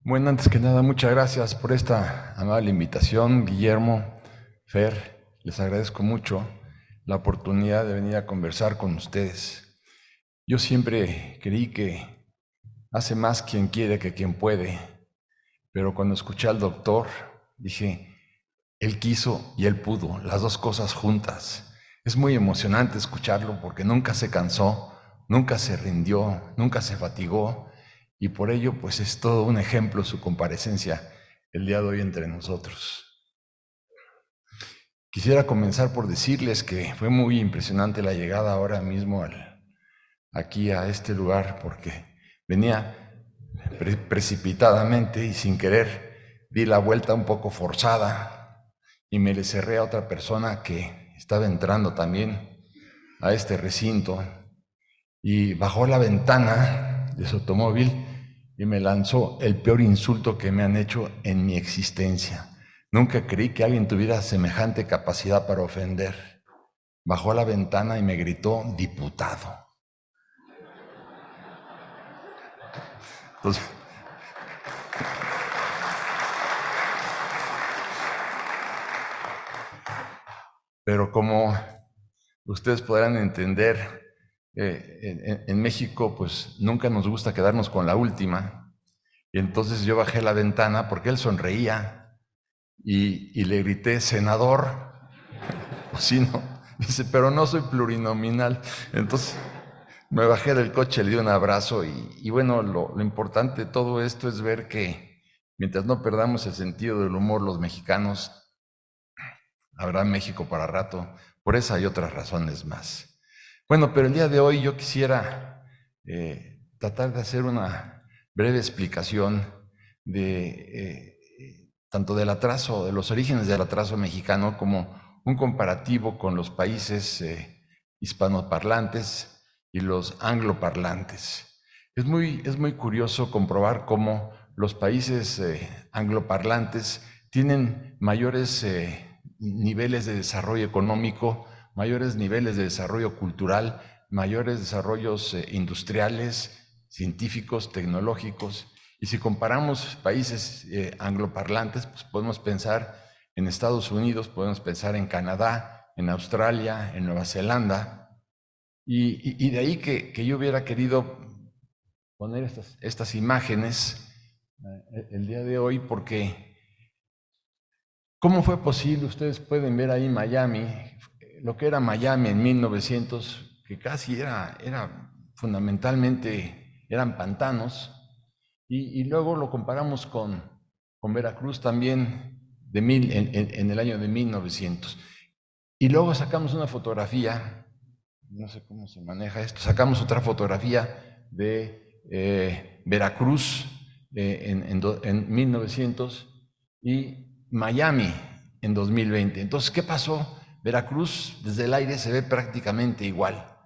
Bueno, antes que nada, muchas gracias por esta amable invitación, Guillermo, Fer. Les agradezco mucho la oportunidad de venir a conversar con ustedes. Yo siempre creí que hace más quien quiere que quien puede, pero cuando escuché al doctor, dije, él quiso y él pudo, las dos cosas juntas. Es muy emocionante escucharlo porque nunca se cansó, nunca se rindió, nunca se fatigó, y por ello pues es todo un ejemplo su comparecencia el día de hoy entre nosotros. Quisiera comenzar por decirles que fue muy impresionante la llegada ahora mismo aquí a este lugar, porque venía precipitadamente y sin querer di la vuelta un poco forzada y me le cerré a otra persona que estaba entrando también a este recinto y bajó la ventana de su automóvil y me lanzó el peor insulto que me han hecho en mi existencia. Nunca creí que alguien tuviera semejante capacidad para ofender. Bajó a la ventana y me gritó diputado. Entonces, pero como ustedes podrán entender, en México pues nunca nos gusta quedarnos con la última. Y entonces yo bajé la ventana porque él sonreía y le grité, senador. Pues sí, ¿no? Dice, pero no soy plurinominal. Entonces me bajé del coche, le di un abrazo y bueno, lo importante de todo esto es ver que mientras no perdamos el sentido del humor los mexicanos, habrá México para rato, por esa y otras razones más. Bueno, pero el día de hoy yo quisiera tratar de hacer una breve explicación de tanto del atraso, de los orígenes del atraso mexicano, como un comparativo con los países hispanoparlantes y los angloparlantes. Es muy curioso comprobar cómo los países angloparlantes tienen mayores niveles de desarrollo económico, mayores niveles de desarrollo cultural, mayores desarrollos industriales, científicos, tecnológicos. Y si comparamos países angloparlantes, pues podemos pensar en Estados Unidos, podemos pensar en Canadá, en Australia, en Nueva Zelanda. Y de ahí que yo hubiera querido poner estas imágenes el día de hoy, porque ¿cómo fue posible? Ustedes pueden ver ahí Miami, lo que era Miami en 1900, que casi era fundamentalmente, eran pantanos, y luego lo comparamos con Veracruz también en el año de 1900. Y luego sacamos una fotografía, no sé cómo se maneja esto, sacamos otra fotografía de Veracruz en 1900 y Miami en 2020. Entonces, ¿qué pasó? Veracruz desde el aire se ve prácticamente igual,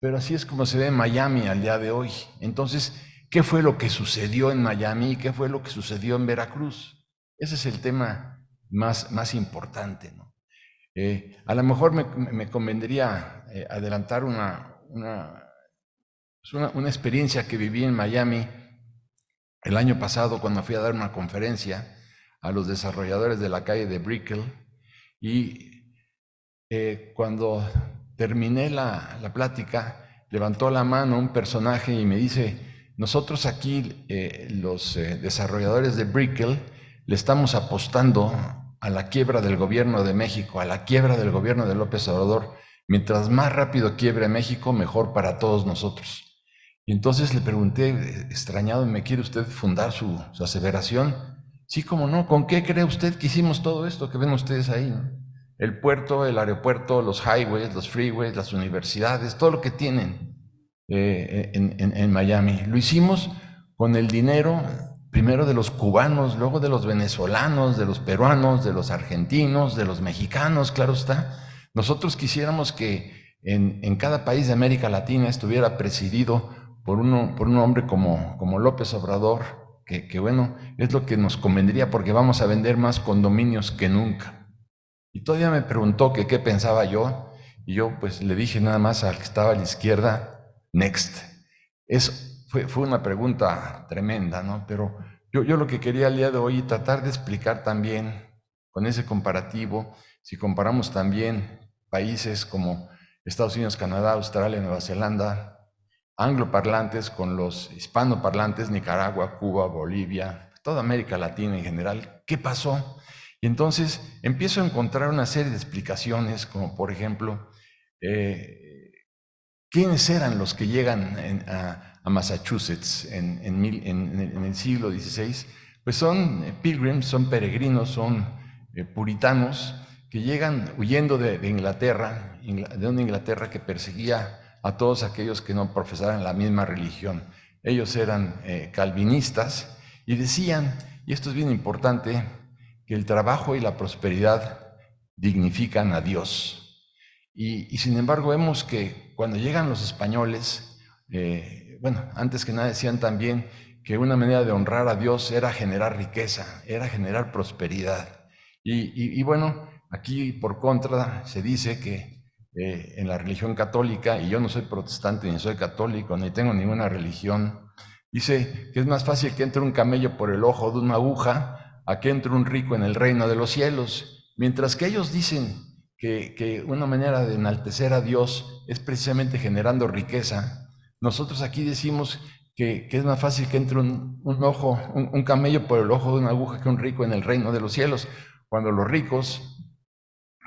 pero así es como se ve Miami al día de hoy. Entonces, ¿qué fue lo que sucedió en Miami y qué fue lo que sucedió en Veracruz? Ese es el tema más importante, ¿no? A lo mejor me convendría adelantar una experiencia que viví en Miami el año pasado cuando fui a dar una conferencia a los desarrolladores de la calle de Brickell, y cuando terminé la plática, levantó la mano un personaje y me dice, nosotros aquí, los desarrolladores de Brickell, le estamos apostando a la quiebra del gobierno de México, a la quiebra del gobierno de López Obrador. Mientras más rápido quiebre México, mejor para todos nosotros. Y entonces le pregunté, extrañado, ¿me quiere usted fundar su aseveración? Sí, cómo no, ¿con qué cree usted que hicimos todo esto que ven ustedes ahí, ¿no? El puerto, el aeropuerto, los highways, los freeways, las universidades, todo lo que tienen en Miami. Lo hicimos con el dinero primero de los cubanos, luego de los venezolanos, de los peruanos, de los argentinos, de los mexicanos, claro está. Nosotros quisiéramos que en cada país de América Latina estuviera presidido por un hombre como López Obrador, que bueno, es lo que nos convendría porque vamos a vender más condominios que nunca. Y todavía me preguntó que qué pensaba yo, y yo pues le dije nada más al que estaba a la izquierda, next. Fue una pregunta tremenda, ¿no? Pero Yo lo que quería el día de hoy tratar de explicar también con ese comparativo, si comparamos también países como Estados Unidos, Canadá, Australia, Nueva Zelanda, angloparlantes con los hispanoparlantes, Nicaragua, Cuba, Bolivia, toda América Latina en general, ¿qué pasó? Y entonces empiezo a encontrar una serie de explicaciones, como por ejemplo, ¿quiénes eran los que llegan a Massachusetts en el siglo XVI? Pues son pilgrims, son peregrinos, son puritanos que llegan huyendo de Inglaterra, de una Inglaterra que perseguía a todos aquellos que no profesaran la misma religión. Ellos eran calvinistas y decían, y esto es bien importante, que el trabajo y la prosperidad dignifican a Dios. Y sin embargo vemos que cuando llegan los españoles, bueno, antes que nada decían también que una manera de honrar a Dios era generar riqueza, era generar prosperidad. Y bueno, aquí por contra se dice que en la religión católica, y yo no soy protestante ni soy católico, ni tengo ninguna religión, dice que es más fácil que entre un camello por el ojo de una aguja a que entre un rico en el reino de los cielos, mientras que ellos dicen que una manera de enaltecer a Dios es precisamente generando riqueza. Nosotros aquí decimos que es más fácil que entre un camello por el ojo de una aguja que un rico en el reino de los cielos, cuando los ricos,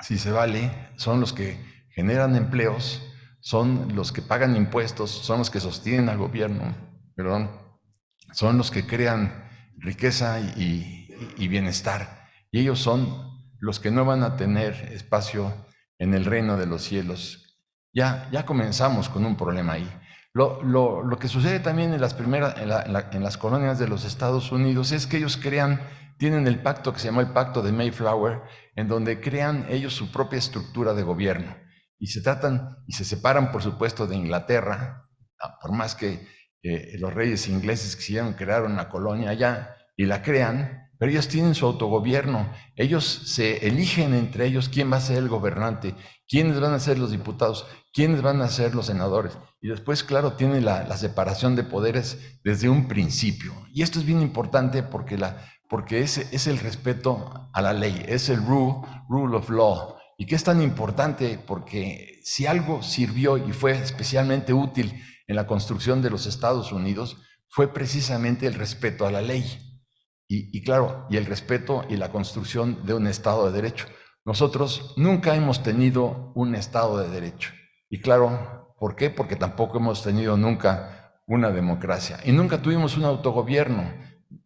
si se vale, son los que generan empleos, son los que pagan impuestos, son los que sostienen al gobierno, perdón, son los que crean riqueza y bienestar. Y ellos son los que no van a tener espacio en el reino de los cielos. Ya comenzamos con un problema ahí. Lo que sucede también en las colonias de los Estados Unidos es que ellos tienen el pacto que se llama el Pacto de Mayflower, en donde crean ellos su propia estructura de gobierno. Y se separan, por supuesto, de Inglaterra, por más que los reyes ingleses quisieron crear una colonia allá y la crean, pero ellos tienen su autogobierno, ellos se eligen entre ellos quién va a ser el gobernante, quiénes van a ser los diputados, quiénes van a ser los senadores. Y después, claro, tienen la separación de poderes desde un principio. Y esto es bien importante porque es el respeto a la ley, es el rule of law. ¿Y qué es tan importante? Porque si algo sirvió y fue especialmente útil en la construcción de los Estados Unidos, fue precisamente el respeto a la ley. Y claro, y el respeto y la construcción de un Estado de Derecho. Nosotros nunca hemos tenido un Estado de Derecho. Y claro, ¿por qué? Porque tampoco hemos tenido nunca una democracia. Y nunca tuvimos un autogobierno,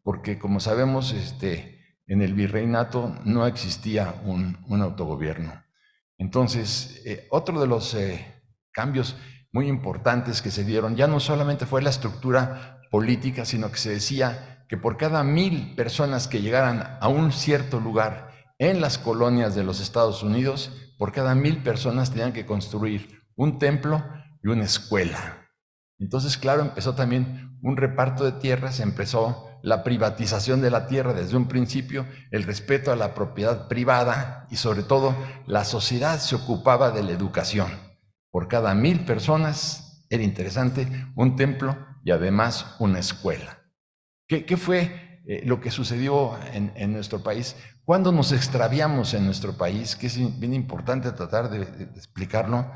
porque como sabemos, en el virreinato no existía un autogobierno. Entonces, otro de los cambios muy importantes que se dieron ya no solamente fue la estructura política, sino que se decía que por cada 1000 personas que llegaran a un cierto lugar en las colonias de los Estados Unidos, por cada 1000 personas tenían que construir un templo y una escuela. Entonces, claro, empezó también un reparto de tierras, empezó la privatización de la tierra desde un principio, el respeto a la propiedad privada y sobre todo la sociedad se ocupaba de la educación. Por cada 1000 personas, era interesante, un templo y además una escuela. ¿Qué fue lo que sucedió en nuestro país? ¿Cuándo nos extraviamos en nuestro país? Que es bien importante tratar de explicarlo.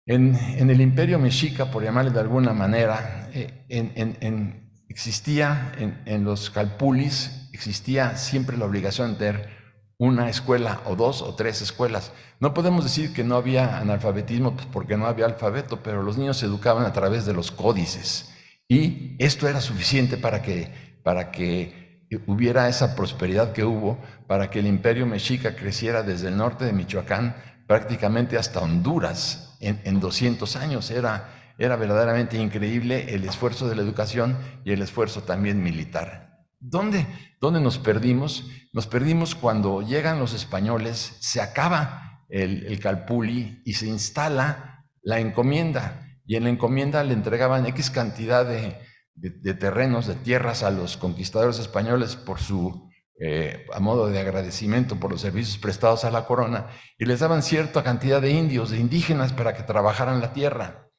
En el Imperio Mexica, por llamarle de alguna manera, existía en los calpulis, existía siempre la obligación de tener una escuela o 2 o 3 escuelas. No podemos decir que no había analfabetismo porque no había alfabeto, pero los niños se educaban a través de los códices. Y esto era suficiente para que hubiera esa prosperidad que hubo, para que el Imperio Mexica creciera desde el norte de Michoacán prácticamente hasta Honduras en 200 años. Era verdaderamente increíble el esfuerzo de la educación y el esfuerzo también militar. ¿Dónde nos perdimos? Nos perdimos cuando llegan los españoles, se acaba el calpulli y se instala la encomienda. Y en la encomienda le entregaban X cantidad de terrenos, de tierras a los conquistadores españoles por a modo de agradecimiento por los servicios prestados a la corona, y les daban cierta cantidad de indios, de indígenas, para que trabajaran la tierra.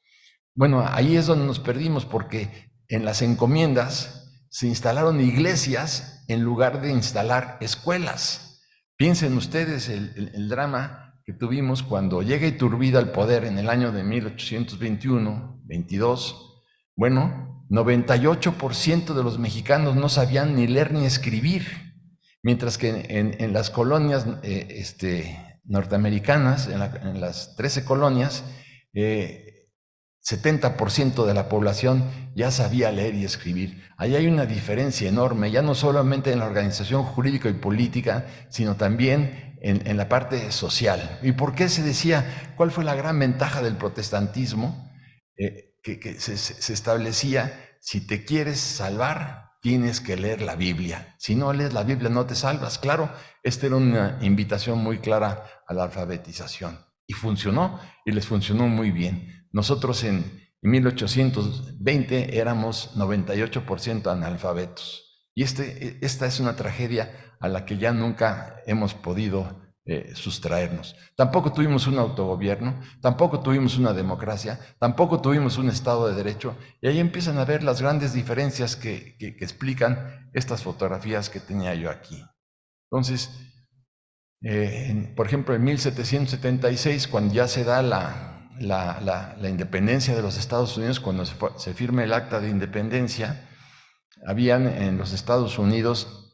Bueno, ahí es donde nos perdimos, porque en las encomiendas se instalaron iglesias en lugar de instalar escuelas. Piensen ustedes el drama que tuvimos cuando llega Iturbide al poder en el año de 1821-22. Bueno, 98% de los mexicanos no sabían ni leer ni escribir, mientras que en las colonias norteamericanas, en las 13 colonias, 70% de la población ya sabía leer y escribir. Ahí hay una diferencia enorme, ya no solamente en la organización jurídica y política, sino también en la parte social. ¿Y por qué se decía? ¿Cuál fue la gran ventaja del protestantismo? Que se establecía: si te quieres salvar, tienes que leer la Biblia. Si no lees la Biblia, no te salvas. Claro, esta era una invitación muy clara a la alfabetización. Y funcionó, y les funcionó muy bien. Nosotros en 1820 éramos 98% analfabetos. Y esta es una tragedia a la que ya nunca hemos podido sustraernos. Tampoco tuvimos un autogobierno, tampoco tuvimos una democracia, tampoco tuvimos un Estado de Derecho, y ahí empiezan a ver las grandes diferencias que explican estas fotografías que tenía yo aquí. Entonces, por ejemplo, en 1776, cuando ya se da la independencia de los Estados Unidos, cuando se firma el Acta de Independencia, habían en los Estados Unidos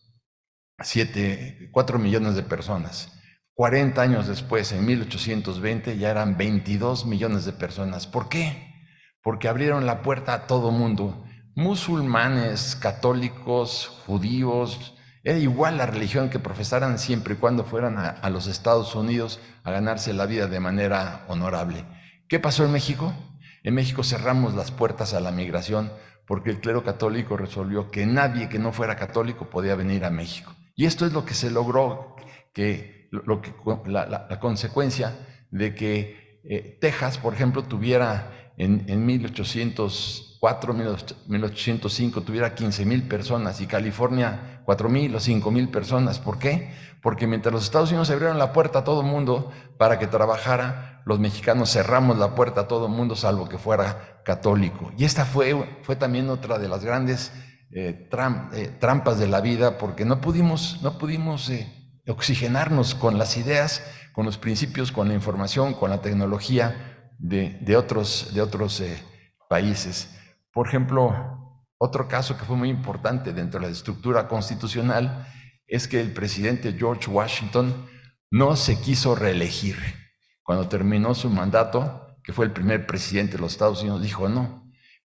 4 millones de personas. 40 años después, en 1820, ya eran 22 millones de personas. ¿Por qué? Porque abrieron la puerta a todo mundo. Musulmanes, católicos, judíos, era igual la religión que profesaran, siempre y cuando fueran a los Estados Unidos a ganarse la vida de manera honorable. ¿Qué pasó en México? En México cerramos las puertas a la migración porque el clero católico resolvió que nadie que no fuera católico podía venir a México. Y esto es lo que se logró, la consecuencia de que Texas, por ejemplo, tuviera en 1804, 1805, tuviera 15,000 personas, y California 4,000 o 5,000 personas. ¿Por qué? Porque mientras los Estados Unidos abrieron la puerta a todo el mundo para que trabajara, los mexicanos cerramos la puerta a todo el mundo, salvo que fuera católico. Y esta fue también otra de las grandes trampas de la vida, porque no pudimos oxigenarnos con las ideas, con los principios, con la información, con la tecnología de otros países. Por ejemplo, otro caso que fue muy importante dentro de la estructura constitucional es que el presidente George Washington no se quiso reelegir. Cuando terminó su mandato, que fue el primer presidente de los Estados Unidos, dijo no.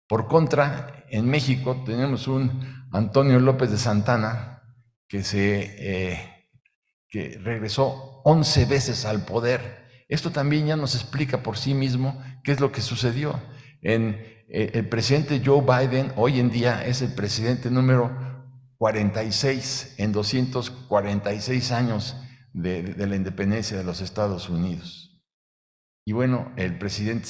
Por contra, en México tenemos un Antonio López de Santana que regresó 11 veces al poder. Esto también ya nos explica por sí mismo qué es lo que sucedió. El presidente Joe Biden hoy en día es el presidente número 46 en 246 años de la independencia de los Estados Unidos. Y bueno, el presidente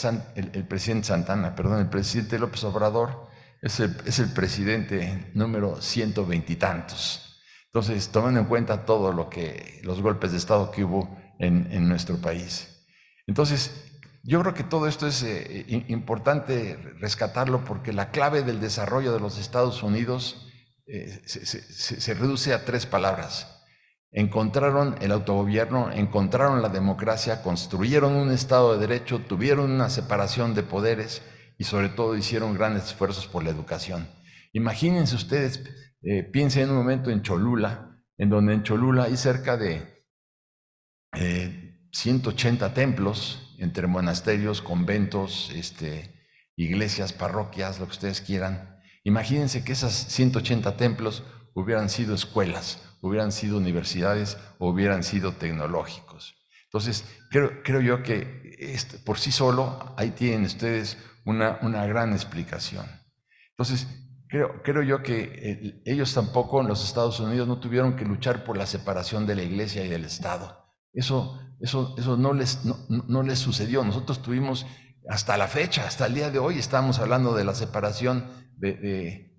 López Obrador es el presidente número 120 y tantos. Entonces, tomando en cuenta todo los golpes de Estado que hubo en nuestro país. Entonces, yo creo que todo esto es importante rescatarlo, porque la clave del desarrollo de los Estados Unidos se reduce a 3 palabras. Encontraron el autogobierno, encontraron la democracia, construyeron un Estado de Derecho, tuvieron una separación de poderes y sobre todo hicieron grandes esfuerzos por la educación. Imagínense ustedes, piensen en un momento en Cholula, en donde en Cholula hay cerca de 180 templos, entre monasterios, conventos, iglesias, parroquias, lo que ustedes quieran. Imagínense que esas 180 templos hubieran sido escuelas, hubieran sido universidades o hubieran sido tecnológicos. Entonces, creo yo que por sí solo ahí tienen ustedes una gran explicación. Entonces, creo yo que ellos tampoco en los Estados Unidos no tuvieron que luchar por la separación de la iglesia y del Estado. Eso no les sucedió. Nosotros tuvimos, hasta la fecha, hasta el día de hoy, estamos hablando de la separación de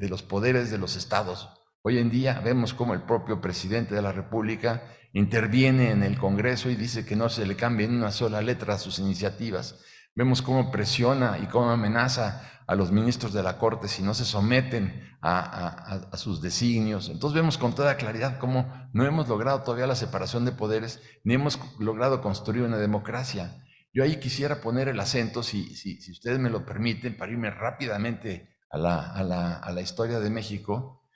los poderes de los estados. Hoy en día vemos cómo el propio presidente de la República interviene en el Congreso y dice que no se le cambie una sola letra a sus iniciativas, vemos cómo presiona y cómo amenaza a los ministros de la Corte si no se someten a sus designios. Entonces vemos con toda claridad cómo no hemos logrado todavía la separación de poderes, ni hemos logrado construir una democracia. Yo ahí quisiera poner el acento, si ustedes me lo permiten, para irme rápidamente a la historia de México.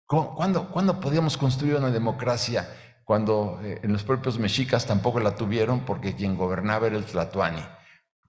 ¿Cuándo podíamos construir una democracia? Cuando en los propios mexicas tampoco la tuvieron, porque quien gobernaba era el Tlatoani.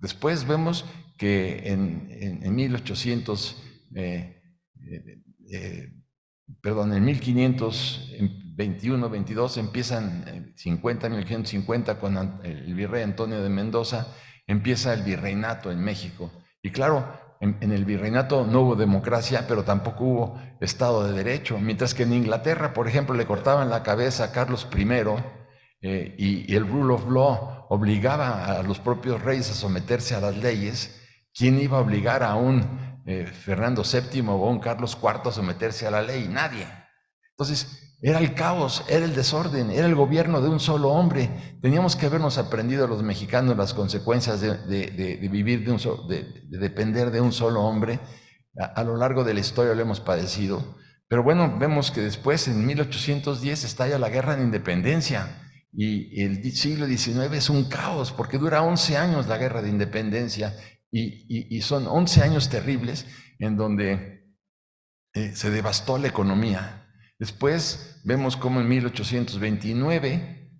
Después vemos que en 1521, 22 empiezan 1550 con el virrey Antonio de Mendoza, empieza el virreinato en México. Y claro, en el virreinato no hubo democracia, pero tampoco hubo Estado de Derecho, mientras que en Inglaterra, por ejemplo, le cortaban la cabeza a Carlos I y el rule of law obligaba a los propios reyes a someterse a las leyes. ¿Quién iba a obligar a un Fernando VII o a un Carlos IV a someterse a la ley? Nadie. Entonces, era el caos, era el desorden, era el gobierno de un solo hombre. Teníamos que habernos aprendido los mexicanos las consecuencias de vivir de depender de un solo hombre. A lo largo de la historia lo hemos padecido. Pero bueno, vemos que después, en 1810, estalla la Guerra de Independencia. Y el siglo XIX es un caos, porque dura 11 años la Guerra de Independencia. Y son 11 años terribles en donde se devastó la economía. Después vemos cómo en 1829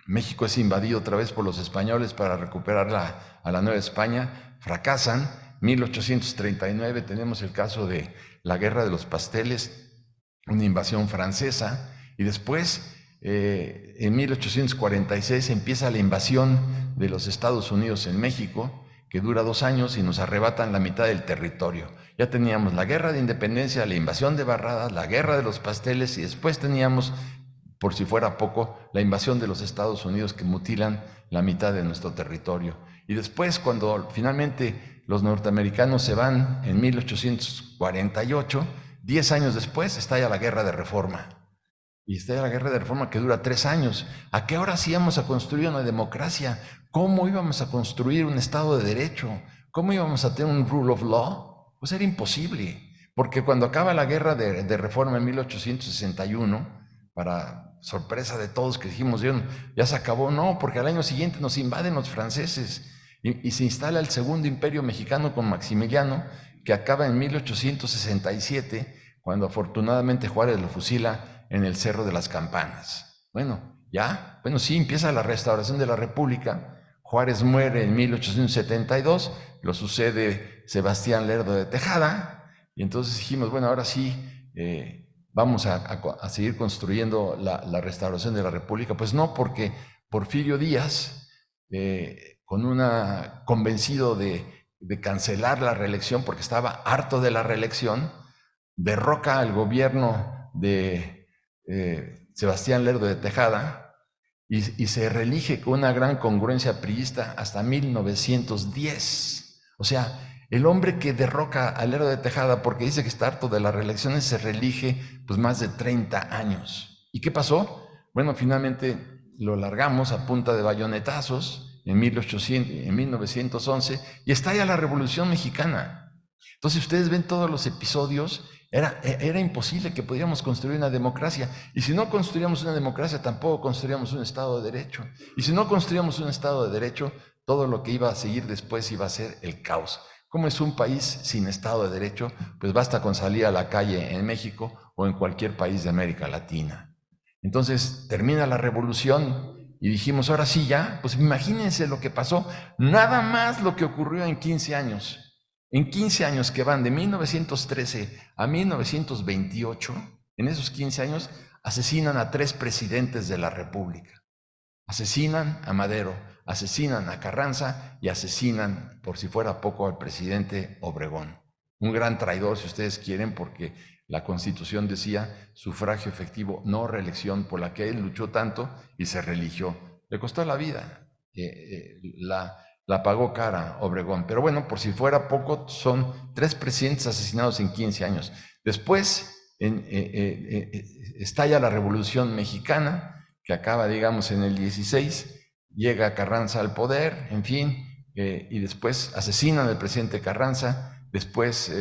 México es invadido otra vez por los españoles para recuperar a la Nueva España. Fracasan. 1839 tenemos el caso de la Guerra de los Pasteles, una invasión francesa. Y después, en 1846, empieza la invasión de los Estados Unidos en México, que dura 2 años y nos arrebatan la mitad del territorio. Ya teníamos la Guerra de Independencia, la invasión de Barradas, la Guerra de los Pasteles, y después teníamos, por si fuera poco, la invasión de los Estados Unidos, que mutilan la mitad de nuestro territorio. Y después, cuando finalmente los norteamericanos se van en 1848, 10 años después, estalla la Guerra de Reforma. Y estalla la Guerra de Reforma, que dura 3 años. ¿A qué hora sí íbamos a construir una democracia? ¿Cómo íbamos a construir un Estado de Derecho? ¿Cómo íbamos a tener un rule of law? Pues era imposible, porque cuando acaba la Guerra de Reforma en 1861, para sorpresa de todos que dijimos, ya se acabó, no, porque al año siguiente nos invaden los franceses y se instala el Segundo Imperio Mexicano con Maximiliano, que acaba en 1867, cuando afortunadamente Juárez lo fusila en el Cerro de las Campanas. Bueno, sí, empieza la restauración de la República. Juárez muere en 1872, lo sucede Sebastián Lerdo de Tejada, y entonces dijimos, bueno, ahora sí, vamos a seguir construyendo la restauración de la República. Pues no, porque Porfirio Díaz, convencido de cancelar la reelección, porque estaba harto de la reelección, derroca al gobierno de Sebastián Lerdo de Tejada y se reelige con una gran congruencia priista hasta 1910. O sea, el hombre que derroca a Lerdo de Tejada porque dice que está harto de las reelecciones se reelige pues más de 30 años. ¿Y qué pasó? Bueno, finalmente lo largamos a punta de bayonetazos en 1911 y estalla la Revolución Mexicana. Entonces ustedes ven todos los episodios. Era imposible que pudiéramos construir una democracia. Y si no construíamos una democracia, tampoco construíamos un Estado de Derecho. Y si no construíamos un Estado de Derecho, todo lo que iba a seguir después iba a ser el caos. ¿Cómo es un país sin Estado de Derecho? Pues basta con salir a la calle en México o en cualquier país de América Latina. Entonces termina la revolución y dijimos, ahora sí ya, pues imagínense lo que pasó, nada más lo que ocurrió en 15 años. En 15 años que van de 1913 a 1928, en esos 15 años asesinan a 3 presidentes de la República. Asesinan a Madero, asesinan a Carranza y asesinan, por si fuera poco, al presidente Obregón. Un gran traidor, si ustedes quieren, porque la Constitución decía sufragio efectivo, no reelección, por la que él luchó tanto y se reeligió. Le costó la vida. La pagó cara Obregón. Pero bueno, por si fuera poco, son 3 presidentes asesinados en 15 años. Después estalla la Revolución Mexicana, que acaba, digamos, en el 16, llega Carranza al poder, en fin, y después asesinan al presidente Carranza, después,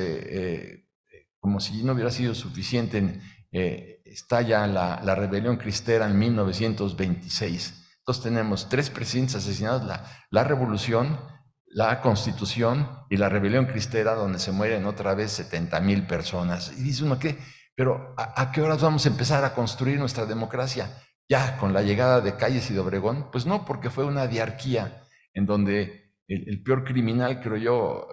como si no hubiera sido suficiente, estalla la rebelión cristera en 1926. Entonces tenemos 3 presidentes asesinados, la revolución, la constitución y la rebelión cristera, donde se mueren otra vez 70,000 personas. Y dice uno, ¿qué? Pero ¿a qué horas vamos a empezar a construir nuestra democracia? Ya con la llegada de Calles y de Obregón. Pues no, porque fue una diarquía en donde el peor criminal, creo yo,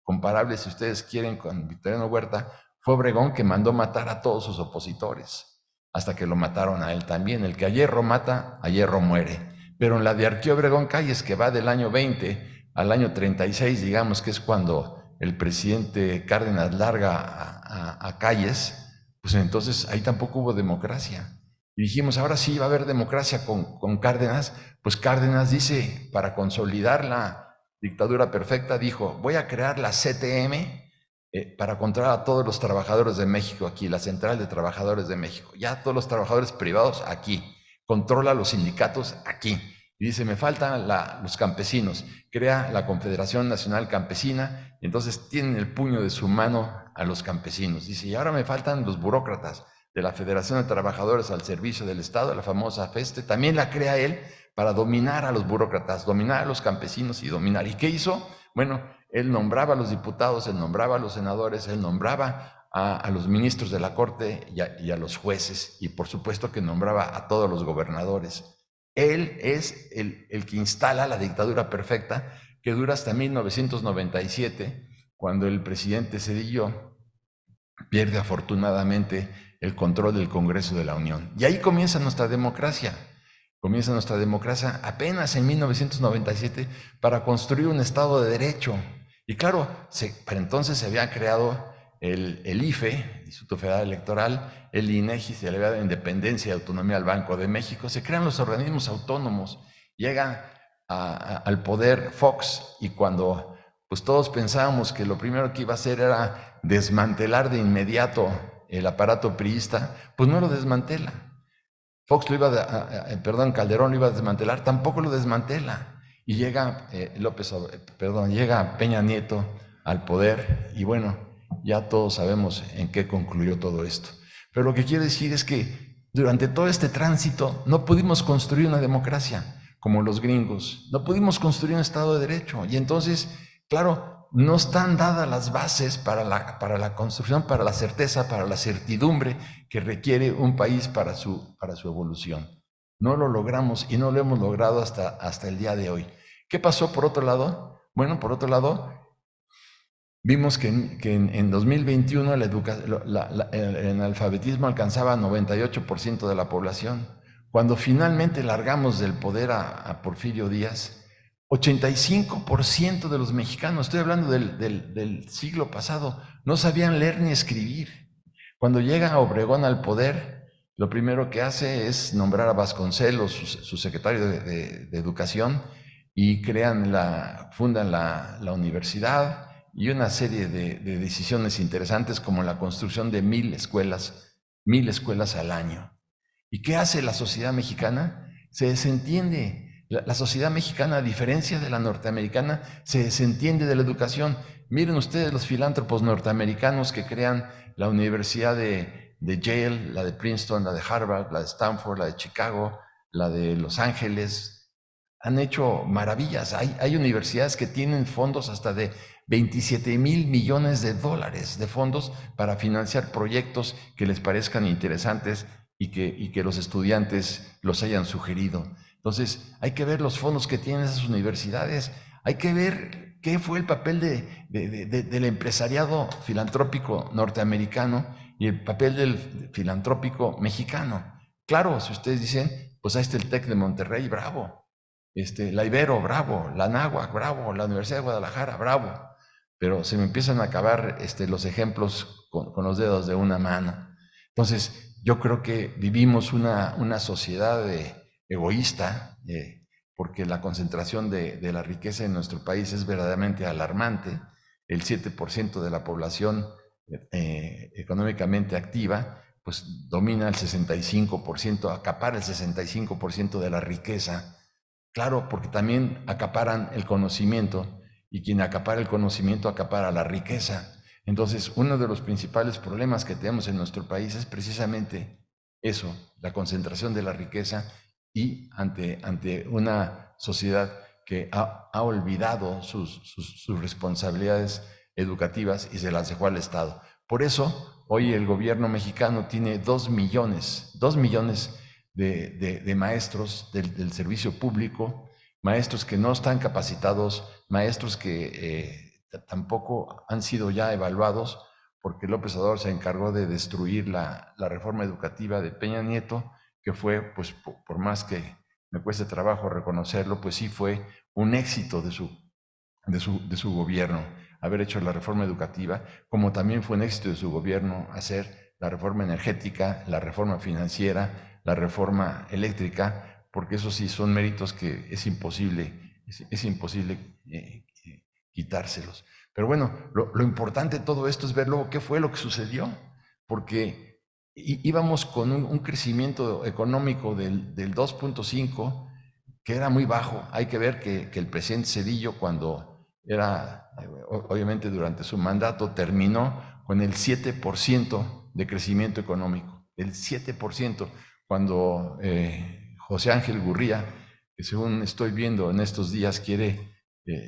comparable, si ustedes quieren, con Victoriano Huerta, fue Obregón, que mandó matar a todos sus opositores, hasta que lo mataron a él también. El que a hierro mata, a hierro muere. Pero en la diarquía Obregón Calles, que va del año 20 al año 36, digamos que es cuando el presidente Cárdenas larga a Calles, pues entonces ahí tampoco hubo democracia. Y dijimos, ahora sí va a haber democracia con Cárdenas. Pues Cárdenas dice, para consolidar la dictadura perfecta, dijo, voy a crear la CTM para controlar a todos los trabajadores de México aquí, la Central de Trabajadores de México. Ya todos los trabajadores privados aquí. Controla los sindicatos aquí. Y dice, me faltan los campesinos. Crea la Confederación Nacional Campesina, y entonces tienen el puño de su mano a los campesinos. Dice, y ahora me faltan los burócratas de la Federación de Trabajadores al Servicio del Estado, la famosa FESTE, también la crea él para dominar a los burócratas, dominar a los campesinos y dominar. ¿Y qué hizo? Bueno, él nombraba a los diputados, él nombraba a los senadores, él nombraba a los ministros de la Corte y a los jueces, y por supuesto que nombraba a todos los gobernadores. Él es el que instala la dictadura perfecta, que dura hasta 1997, cuando el presidente Zedillo pierde afortunadamente el control del Congreso de la Unión. Y ahí comienza nuestra democracia. Comienza nuestra democracia apenas en 1997 para construir un Estado de Derecho. Y claro, para entonces se había creado el IFE, Instituto Federal Electoral, el INEGI, se le había dado independencia y autonomía al Banco de México, se crean los organismos autónomos, llega al poder Fox, y cuando pues todos pensábamos que lo primero que iba a hacer era desmantelar de inmediato el aparato priista, pues no lo desmantela. Fox lo iba Calderón lo iba a desmantelar, tampoco lo desmantela. Y llega llega Peña Nieto al poder, y bueno, ya todos sabemos en qué concluyó todo esto. Pero lo que quiero decir es que durante todo este tránsito no pudimos construir una democracia como los gringos, no pudimos construir un Estado de Derecho, y entonces, claro, no están dadas las bases para la construcción, para la certeza, para la certidumbre que requiere un país para su evolución. No lo logramos, y no lo hemos logrado hasta el día de hoy. ¿Qué pasó por otro lado? Bueno, por otro lado, vimos que en 2021 el analfabetismo alcanzaba 98% de la población. Cuando finalmente largamos del poder a Porfirio Díaz, 85% de los mexicanos, estoy hablando del siglo pasado, no sabían leer ni escribir. Cuando llega Obregón al poder, lo primero que hace es nombrar a Vasconcelos, su secretario de Educación, y fundan la universidad, y una serie de decisiones interesantes, como la construcción de 1,000 escuelas al año. ¿Y qué hace la sociedad mexicana? Se desentiende. La sociedad mexicana, a diferencia de la norteamericana, se desentiende de la educación. Miren ustedes los filántropos norteamericanos que crean la Universidad de Yale, la de Princeton, la de Harvard, la de Stanford, la de Chicago, la de Los Ángeles. Han hecho maravillas. Hay universidades que tienen fondos hasta de 27,000 millones de dólares de fondos para financiar proyectos que les parezcan interesantes y que los estudiantes los hayan sugerido. Entonces, hay que ver los fondos que tienen esas universidades, hay que ver qué fue el papel del empresariado filantrópico norteamericano y el papel del filantrópico mexicano. Claro, si ustedes dicen, pues ahí está el TEC de Monterrey, bravo. La Ibero, bravo. La Anáhuac, bravo. La Universidad de Guadalajara, bravo. Pero se me empiezan a acabar los ejemplos con los dedos de una mano. Entonces, yo creo que vivimos una sociedad egoísta, porque la concentración de la riqueza en nuestro país es verdaderamente alarmante. El 7% de la población económicamente activa, pues domina el 65%, acapara el 65% de la riqueza. Claro, porque también acaparan el conocimiento y quien acapara el conocimiento acapara la riqueza. Entonces, uno de los principales problemas que tenemos en nuestro país es precisamente eso, la concentración de la riqueza y ante una sociedad que ha olvidado sus responsabilidades educativas y se las dejó al Estado. Por eso, hoy el gobierno mexicano tiene 2 millones de maestros del servicio público, maestros que no están capacitados, maestros que tampoco han sido ya evaluados, porque López Obrador se encargó de destruir la reforma educativa de Peña Nieto, que fue, pues por más que me cueste trabajo reconocerlo, pues sí fue un éxito de su gobierno haber hecho la reforma educativa, como también fue un éxito de su gobierno hacer la reforma energética, la reforma financiera, la reforma eléctrica, porque esos sí son méritos que es imposible quitárselos. Pero bueno, lo importante de todo esto es ver luego qué fue lo que sucedió, porque íbamos con un crecimiento económico del 2.5, que era muy bajo. Hay que ver que el presidente Zedillo, cuando era, obviamente durante su mandato, terminó con el 7% de crecimiento económico. El 7%, cuando José Ángel Gurría, que según estoy viendo en estos días quiere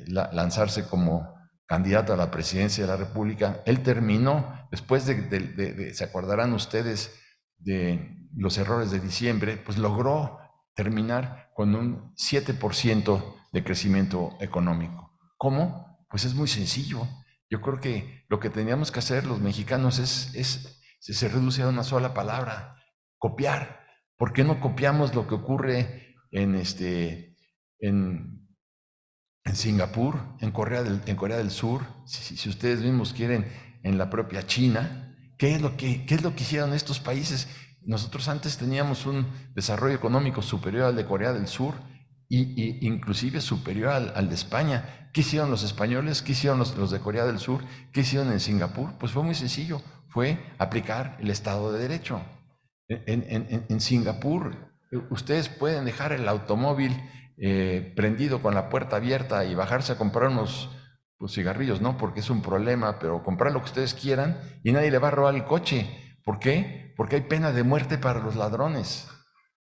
lanzarse como candidato a la presidencia de la República, él terminó, después se acordarán ustedes de los errores de diciembre, pues logró terminar con un 7% de crecimiento económico. ¿Cómo? Pues es muy sencillo. Yo creo que lo que teníamos que hacer los mexicanos se reduce a una sola palabra: copiar. ¿Por qué no copiamos lo que ocurre en Singapur, en Corea del Sur, si ustedes mismos quieren, en la propia China? ¿Qué es lo que hicieron estos países? Nosotros antes teníamos un desarrollo económico superior al de Corea del Sur y inclusive superior al de España. ¿Qué hicieron los españoles? ¿Qué hicieron los de Corea del Sur? ¿Qué hicieron en Singapur? Pues fue muy sencillo, fue aplicar el Estado de Derecho. En Singapur ustedes pueden dejar el automóvil prendido con la puerta abierta y bajarse a comprar unos cigarrillos, no porque es un problema, pero comprar lo que ustedes quieran y nadie le va a robar el coche. ¿Por qué? Porque hay pena de muerte para los ladrones.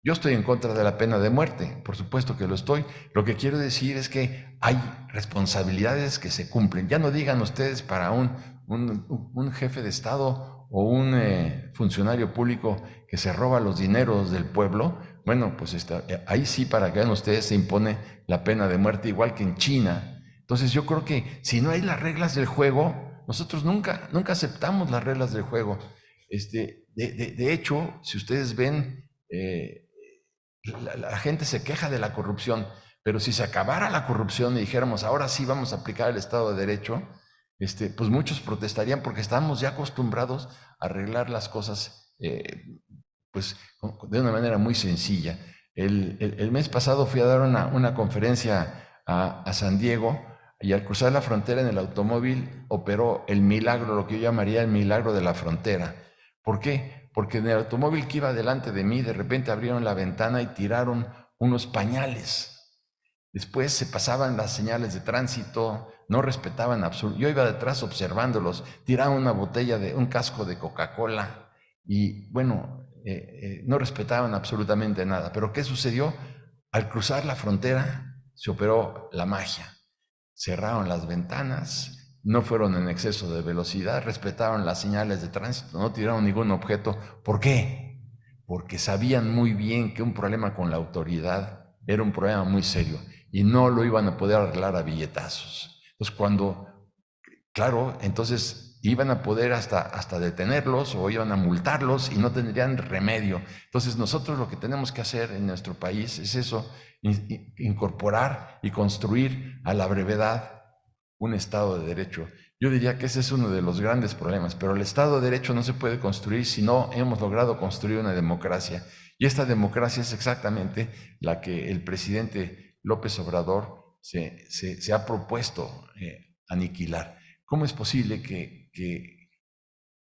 Yo estoy en contra de la pena de muerte, por supuesto que lo estoy. Lo que quiero decir es que hay responsabilidades que se cumplen. Ya no digan ustedes para un jefe de Estado o un funcionario público que se roba los dineros del pueblo. Bueno, pues ahí sí, para que vean ustedes, se impone la pena de muerte, igual que en China. Entonces yo creo que si no hay las reglas del juego, nosotros nunca aceptamos las reglas del juego. De hecho, si ustedes ven, la gente se queja de la corrupción, pero si se acabara la corrupción y dijéramos, ahora sí vamos a aplicar el Estado de Derecho, pues muchos protestarían porque estamos ya acostumbrados a arreglar las cosas pues de una manera muy sencilla. El mes pasado fui a dar una conferencia a San Diego y al cruzar la frontera en el automóvil operó el milagro, lo que yo llamaría el milagro de la frontera. ¿Por qué? Porque en el automóvil que iba delante de mí de repente abrieron la ventana y tiraron unos pañales. Después se pasaban las señales de tránsito, no respetaban absolutamente. Yo iba detrás observándolos, tiraban una botella de un casco de Coca-Cola y bueno, no respetaban absolutamente nada. Pero ¿qué sucedió? Al cruzar la frontera se operó la magia. Cerraron las ventanas, no fueron en exceso de velocidad, respetaron las señales de tránsito, no tiraron ningún objeto. ¿Por qué? Porque sabían muy bien que un problema con la autoridad era un problema muy serio y no lo iban a poder arreglar a billetazos. Entonces, claro, entonces iban a poder hasta detenerlos o iban a multarlos y no tendrían remedio. Entonces nosotros lo que tenemos que hacer en nuestro país es eso: incorporar y construir a la brevedad un Estado de Derecho. Yo diría que ese es uno de los grandes problemas, pero el Estado de Derecho no se puede construir si no hemos logrado construir una democracia. Y esta democracia es exactamente la que el presidente López Obrador se ha propuesto aniquilar. ¿Cómo es posible que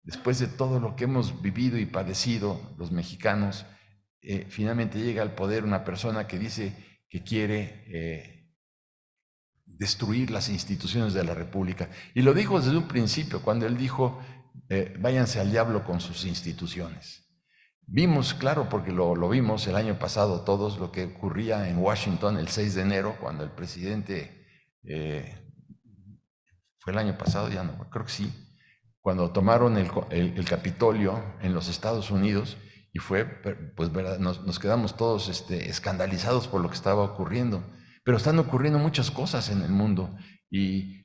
después de todo lo que hemos vivido y padecido los mexicanos, finalmente llega al poder una persona que dice que quiere destruir las instituciones de la República. Y lo dijo desde un principio, cuando él dijo, váyanse al diablo con sus instituciones. Vimos, claro, porque lo vimos el año pasado todos, lo que ocurría en Washington el 6 de enero, cuando el presidente, fue el año pasado, ya no, creo que sí, cuando tomaron el Capitolio en los Estados Unidos, y fue, pues, ¿verdad? Nos quedamos todos escandalizados por lo que estaba ocurriendo. Pero están ocurriendo muchas cosas en el mundo,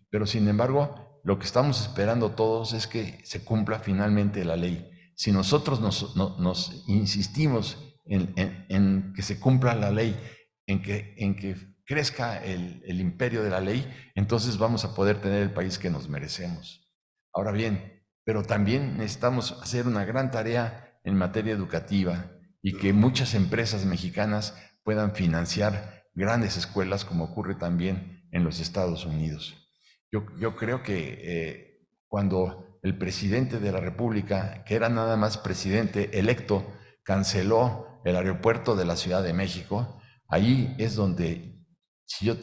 pero sin embargo, lo que estamos esperando todos es que se cumpla finalmente la ley. Si nosotros nos insistimos en que se cumpla la ley, en que crezca el imperio de la ley, entonces vamos a poder tener el país que nos merecemos. Ahora bien, pero también necesitamos hacer una gran tarea en materia educativa y que muchas empresas mexicanas puedan financiar grandes escuelas, como ocurre también en los Estados Unidos. Yo creo que cuando el presidente de la República, que era nada más presidente electo, canceló el aeropuerto de la Ciudad de México, ahí es donde, si yo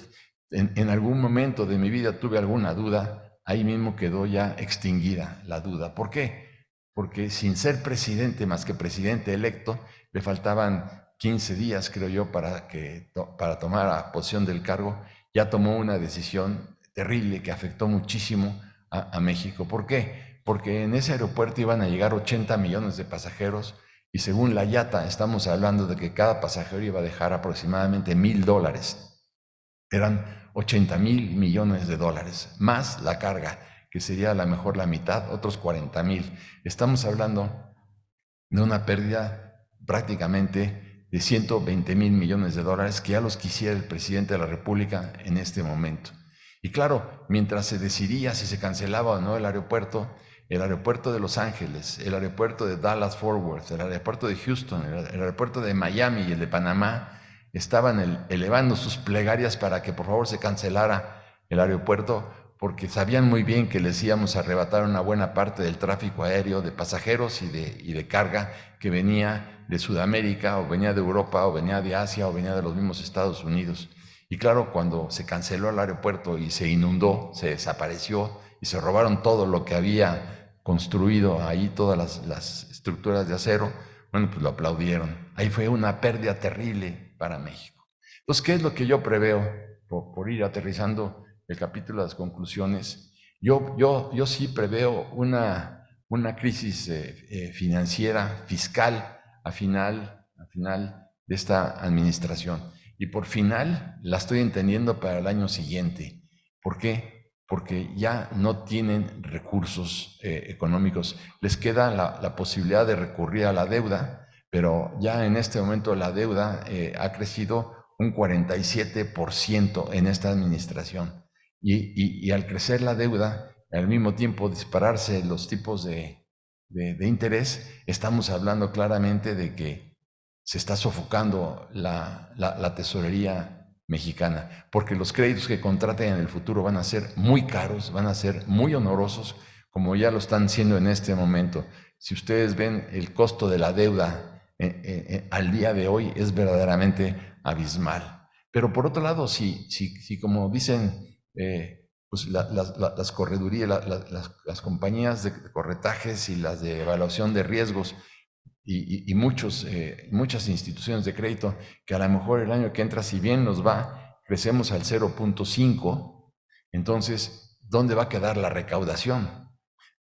en algún momento de mi vida tuve alguna duda, ahí mismo quedó ya extinguida la duda. ¿Por qué? Porque sin ser presidente, más que presidente electo, le faltaban 15 días, creo yo, para tomar posesión del cargo. Ya tomó una decisión terrible que afectó muchísimo a México. ¿Por qué? Porque en ese aeropuerto iban a llegar 80 millones de pasajeros y según la IATA estamos hablando de que cada pasajero iba a dejar aproximadamente $1,000. Eran 80,000 millones de dólares, más la carga, que sería a lo mejor la mitad, otros 40,000. Estamos hablando de una pérdida prácticamente de 120,000 millones de dólares que ya los quisiera el presidente de la República en este momento. Y claro, mientras se decidía si se cancelaba o no el aeropuerto de Los Ángeles, el aeropuerto de Dallas-Fort Worth, el aeropuerto de Houston, el aeropuerto de Miami y el de Panamá estaban elevando sus plegarias para que por favor se cancelara el aeropuerto, porque sabían muy bien que les íbamos a arrebatar una buena parte del tráfico aéreo de pasajeros y de carga que venía de Sudamérica, o venía de Europa, o venía de Asia, o venía de los mismos Estados Unidos. Y claro, cuando se canceló el aeropuerto y se inundó, se desapareció y se robaron todo lo que había construido ahí, todas las estructuras de acero, bueno, pues lo aplaudieron. Ahí fue una pérdida terrible para México. Entonces, ¿qué es lo que yo preveo? Por ir aterrizando el capítulo de las conclusiones, yo sí preveo una crisis financiera, fiscal, a final de esta administración. Y por final la estoy entendiendo para el año siguiente. ¿Por qué? Porque ya no tienen recursos económicos. Les queda la posibilidad de recurrir a la deuda, pero ya en este momento la deuda ha crecido un 47% en esta administración. Y al crecer la deuda, al mismo tiempo dispararse los tipos de interés, estamos hablando claramente de que se está sofocando la tesorería mexicana, porque los créditos que contraten en el futuro van a ser muy caros, van a ser muy onerosos, como ya lo están siendo en este momento. Si ustedes ven el costo de la deuda al día de hoy, es verdaderamente abismal. Pero por otro lado, si como dicen pues las corredurías, las compañías de corretajes y las de evaluación de riesgos y muchas instituciones de crédito que a lo mejor el año que entra, si bien nos va, crecemos al 0.5, entonces, ¿dónde va a quedar la recaudación?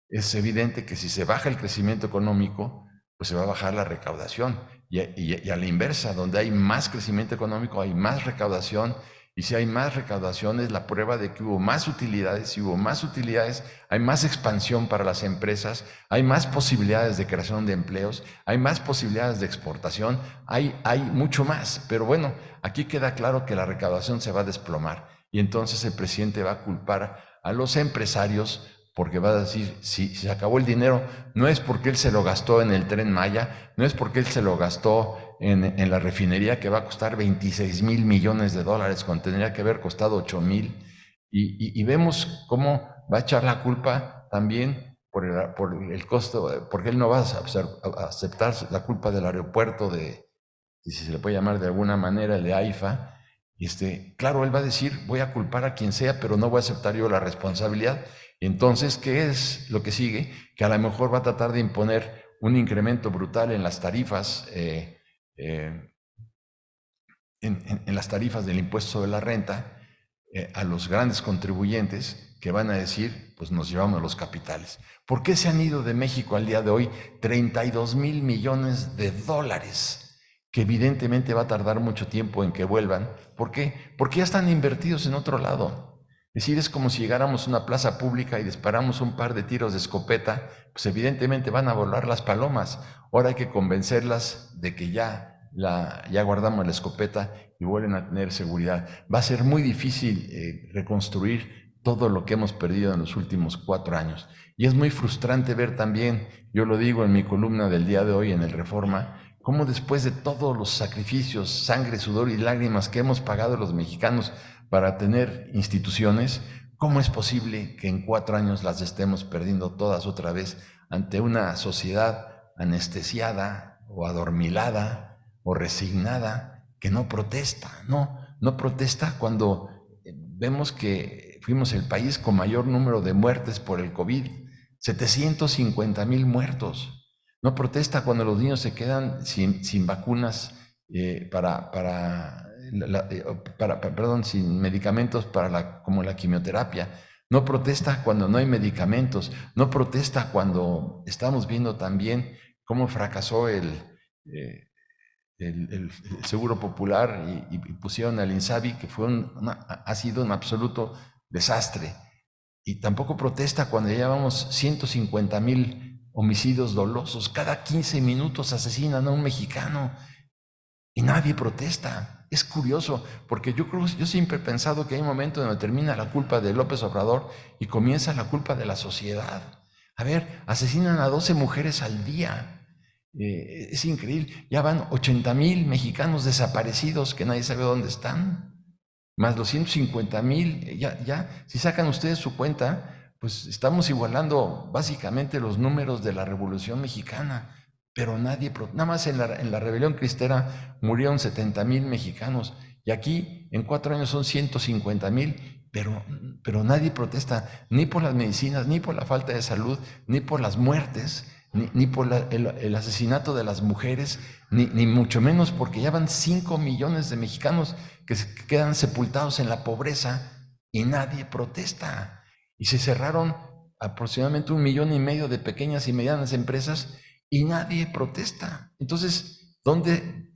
Es evidente que si se baja el crecimiento económico, pues se va a bajar la recaudación. Y a la inversa, donde hay más crecimiento económico, hay más recaudación. Y si hay más recaudación, es la prueba de que hubo más utilidades. Si hubo más utilidades, hay más expansión para las empresas, hay más posibilidades de creación de empleos, hay más posibilidades de exportación, hay mucho más. Pero bueno, aquí queda claro que la recaudación se va a desplomar. Y entonces el presidente va a culpar a los empresarios, porque va a decir, si se acabó el dinero, no es porque él se lo gastó en el Tren Maya, no es porque él se lo gastó en la refinería, que va a costar 26,000 millones de dólares, cuando tendría que haber costado 8,000. Y vemos cómo va a echar la culpa también por el costo, porque él no va a aceptar la culpa del aeropuerto si se le puede llamar de alguna manera, el de AIFA, Claro, él va a decir, voy a culpar a quien sea, pero no voy a aceptar yo la responsabilidad. Entonces, ¿qué es lo que sigue? Que a lo mejor va a tratar de imponer un incremento brutal en las tarifas, en las tarifas del impuesto sobre la renta, a los grandes contribuyentes que van a decir, pues nos llevamos los capitales. ¿Por qué se han ido de México al día de hoy 32,000 millones de dólares? Que evidentemente va a tardar mucho tiempo en que vuelvan. ¿Por qué? Porque ya están invertidos en otro lado. Es decir, es como si llegáramos a una plaza pública y disparamos un par de tiros de escopeta, pues evidentemente van a volar las palomas. Ahora hay que convencerlas de que ya guardamos la escopeta y vuelven a tener seguridad. Va a ser muy difícil reconstruir todo lo que hemos perdido en los últimos 4 años. Y es muy frustrante ver también, yo lo digo en mi columna del día de hoy en el Reforma, cómo después de todos los sacrificios, sangre, sudor y lágrimas que hemos pagado los mexicanos para tener instituciones, ¿cómo es posible que en 4 años las estemos perdiendo todas otra vez ante una sociedad anestesiada o adormilada o resignada que no protesta? No protesta cuando vemos que fuimos el país con mayor número de muertes por el COVID, 750,000 muertos. No protesta cuando los niños se quedan sin vacunas, sin medicamentos como la quimioterapia. No protesta cuando no hay medicamentos. No protesta cuando estamos viendo también cómo fracasó el Seguro Popular y pusieron al INSABI, que ha sido un absoluto desastre. Y tampoco protesta cuando ya llevamos 150,000 homicidios dolosos. Cada 15 minutos asesinan a un mexicano y nadie protesta. Es curioso, porque yo siempre he pensado que hay un momento donde termina la culpa de López Obrador y comienza la culpa de la sociedad. A ver, asesinan a 12 mujeres al día. Es increíble. Ya van 80,000 mexicanos desaparecidos que nadie sabe dónde están. Más los 150,000, si sacan ustedes su cuenta, pues estamos igualando básicamente los números de la Revolución Mexicana, pero nada más en la Rebelión Cristera murieron 70,000 mexicanos, y aquí en 4 años son 150,000, pero nadie protesta, ni por las medicinas, ni por la falta de salud, ni por las muertes, ni por el asesinato de las mujeres, ni mucho menos porque ya van 5 millones de mexicanos que quedan sepultados en la pobreza y nadie protesta. Y se cerraron aproximadamente 1,5 millones de pequeñas y medianas empresas y nadie protesta. Entonces,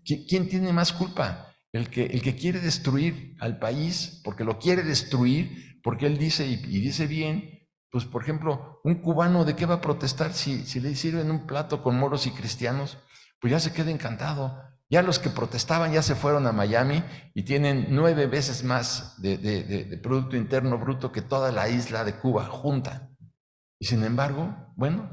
¿quién tiene más culpa? El que quiere destruir al país, porque lo quiere destruir, porque él dice y dice bien. Pues, por ejemplo, un cubano, ¿de qué va a protestar si le sirven un plato con moros y cristianos? Pues ya se queda encantado. Ya los que protestaban ya se fueron a Miami y tienen 9 veces más de Producto Interno Bruto que toda la isla de Cuba junta. Y sin embargo, bueno,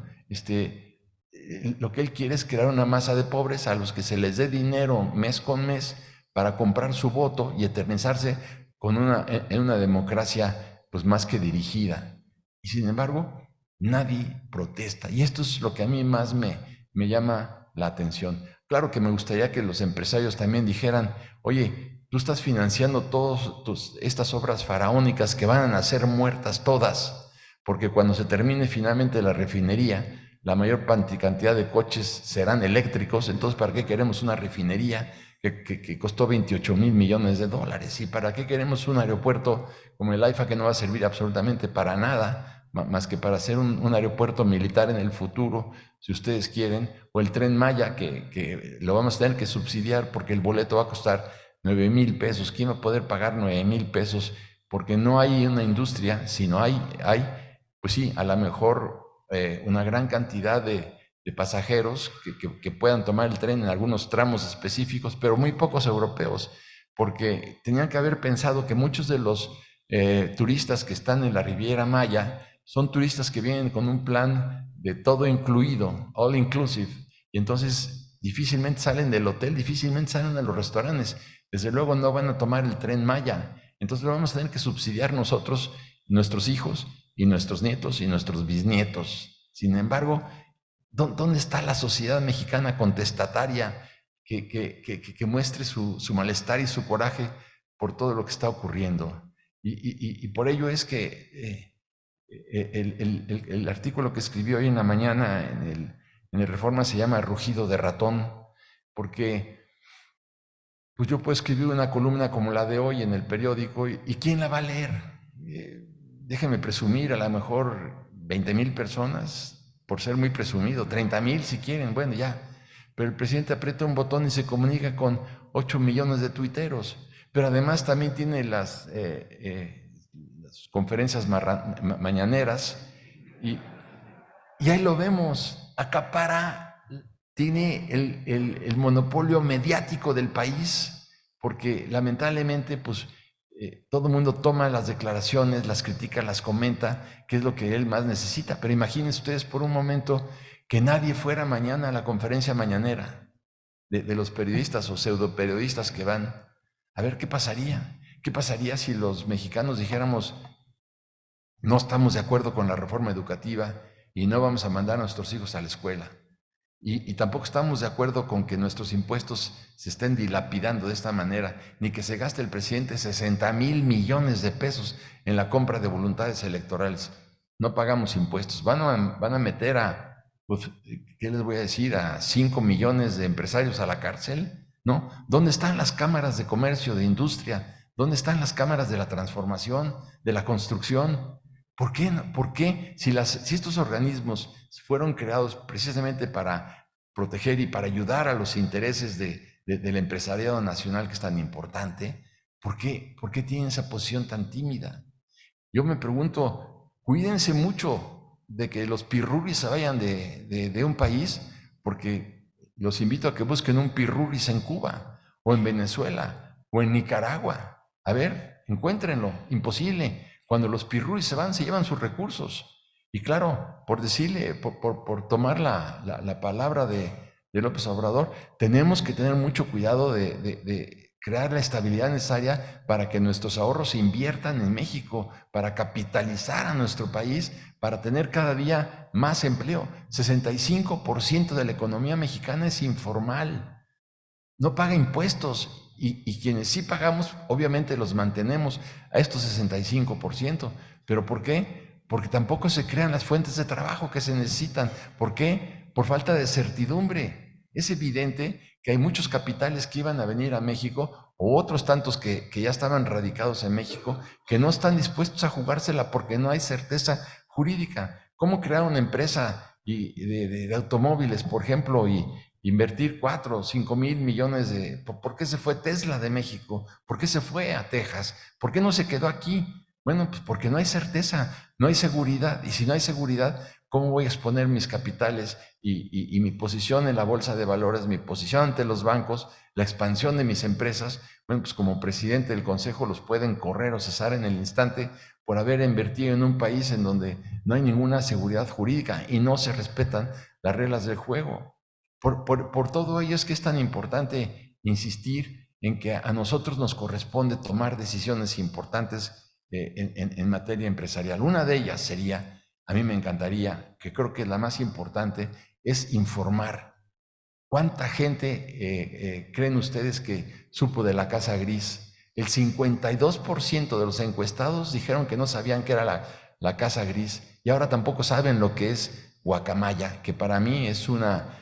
lo que él quiere es crear una masa de pobres a los que se les dé dinero mes con mes para comprar su voto y eternizarse en una democracia pues más que dirigida. Y sin embargo, nadie protesta. Y esto es lo que a mí más me llama la atención. Claro que me gustaría que los empresarios también dijeran, oye, tú estás financiando todas estas obras faraónicas que van a ser muertas todas, porque cuando se termine finalmente la refinería, la mayor cantidad de coches serán eléctricos. Entonces, ¿para qué queremos una refinería que costó 28,000 millones de dólares? ¿Y para qué queremos un aeropuerto como el AIFA que no va a servir absolutamente para nada, más que para hacer un aeropuerto militar en el futuro, si ustedes quieren, o el Tren Maya, que lo vamos a tener que subsidiar porque el boleto va a costar 9,000 pesos? ¿Quién va a poder pagar 9,000 pesos? Porque no hay una industria, sino hay pues sí, a lo mejor una gran cantidad de pasajeros que puedan tomar el tren en algunos tramos específicos, pero muy pocos europeos, porque tenían que haber pensado que muchos de los turistas que están en la Riviera Maya son turistas que vienen con un plan de todo incluido, all inclusive, y entonces difícilmente salen del hotel, difícilmente salen de los restaurantes, desde luego no van a tomar el Tren Maya. Entonces lo vamos a tener que subsidiar nosotros, nuestros hijos y nuestros nietos y nuestros bisnietos. Sin embargo, ¿dónde está la sociedad mexicana contestataria que muestre su malestar y su coraje por todo lo que está ocurriendo. Y por ello es que el artículo que escribí hoy en la mañana en el Reforma se llama Rugido de ratón, porque pues yo puedo escribir una columna como la de hoy en el periódico y ¿quién la va a leer? Déjenme presumir, a lo mejor 20,000 personas, por ser muy presumido, 30,000 si quieren, bueno, ya. Pero el presidente aprieta un botón y se comunica con 8 millones de tuiteros. Pero además también tiene las conferencias mañaneras y ahí lo vemos, acapara, tiene el monopolio mediático del país, porque lamentablemente pues todo el mundo toma las declaraciones, las critica, las comenta, que es lo que él más necesita. Pero imagínense ustedes por un momento que nadie fuera mañana a la conferencia mañanera de los periodistas o pseudo periodistas que van. A ver, ¿qué pasaría? ¿Qué pasaría si los mexicanos dijéramos, no estamos de acuerdo con la reforma educativa y no vamos a mandar a nuestros hijos a la escuela? Y tampoco estamos de acuerdo con que nuestros impuestos se estén dilapidando de esta manera, ni que se gaste el presidente 60,000 millones de pesos en la compra de voluntades electorales. No pagamos impuestos. Van a meter pues, ¿qué les voy a decir? A 5 millones de empresarios a la cárcel, ¿no? ¿Dónde están las cámaras de comercio, de industria? ¿Dónde están las cámaras de la transformación, de la construcción? ¿Por qué? ¿Por qué? Si estos organismos fueron creados precisamente para proteger y para ayudar a los intereses del empresariado nacional, que es tan importante, ¿por qué tienen esa posición tan tímida? Yo me pregunto, cuídense mucho de que los pirruris se vayan de un país, porque los invito a que busquen un pirruris en Cuba, o en Venezuela, o en Nicaragua. A ver, encuéntrenlo, imposible. Cuando los pirruris se van, se llevan sus recursos. Y claro, por decirle, por tomar la palabra de López Obrador, tenemos que tener mucho cuidado de crear la estabilidad necesaria para que nuestros ahorros se inviertan en México, para capitalizar a nuestro país, para tener cada día más empleo. 65% de la economía mexicana es informal, no paga impuestos, y quienes sí pagamos, obviamente los mantenemos a estos 65%. ¿Pero por qué? Porque tampoco se crean las fuentes de trabajo que se necesitan. ¿Por qué? Por falta de certidumbre. Es evidente que hay muchos capitales que iban a venir a México, o otros tantos que ya estaban radicados en México, que no están dispuestos a jugársela porque no hay certeza jurídica. ¿Cómo crear una empresa de automóviles, por ejemplo, y invertir 4 o 5 mil millones ¿Por qué se fue Tesla de México? ¿Por qué se fue a Texas? ¿Por qué no se quedó aquí? Bueno, pues porque no hay certeza, no hay seguridad. Y si no hay seguridad, ¿cómo voy a exponer mis capitales y mi posición en la bolsa de valores, mi posición ante los bancos, la expansión de mis empresas? Bueno, pues como presidente del consejo los pueden correr o cesar en el instante por haber invertido en un país en donde no hay ninguna seguridad jurídica y no se respetan las reglas del juego. Por todo ello es que es tan importante insistir en que a nosotros nos corresponde tomar decisiones importantes en materia empresarial. Una de ellas sería, a mí me encantaría, que creo que es la más importante, es informar. ¿Cuánta gente creen ustedes que supo de la Casa Gris? El 52% de los encuestados dijeron que no sabían qué era la Casa Gris, y ahora tampoco saben lo que es guacamaya, que para mí es una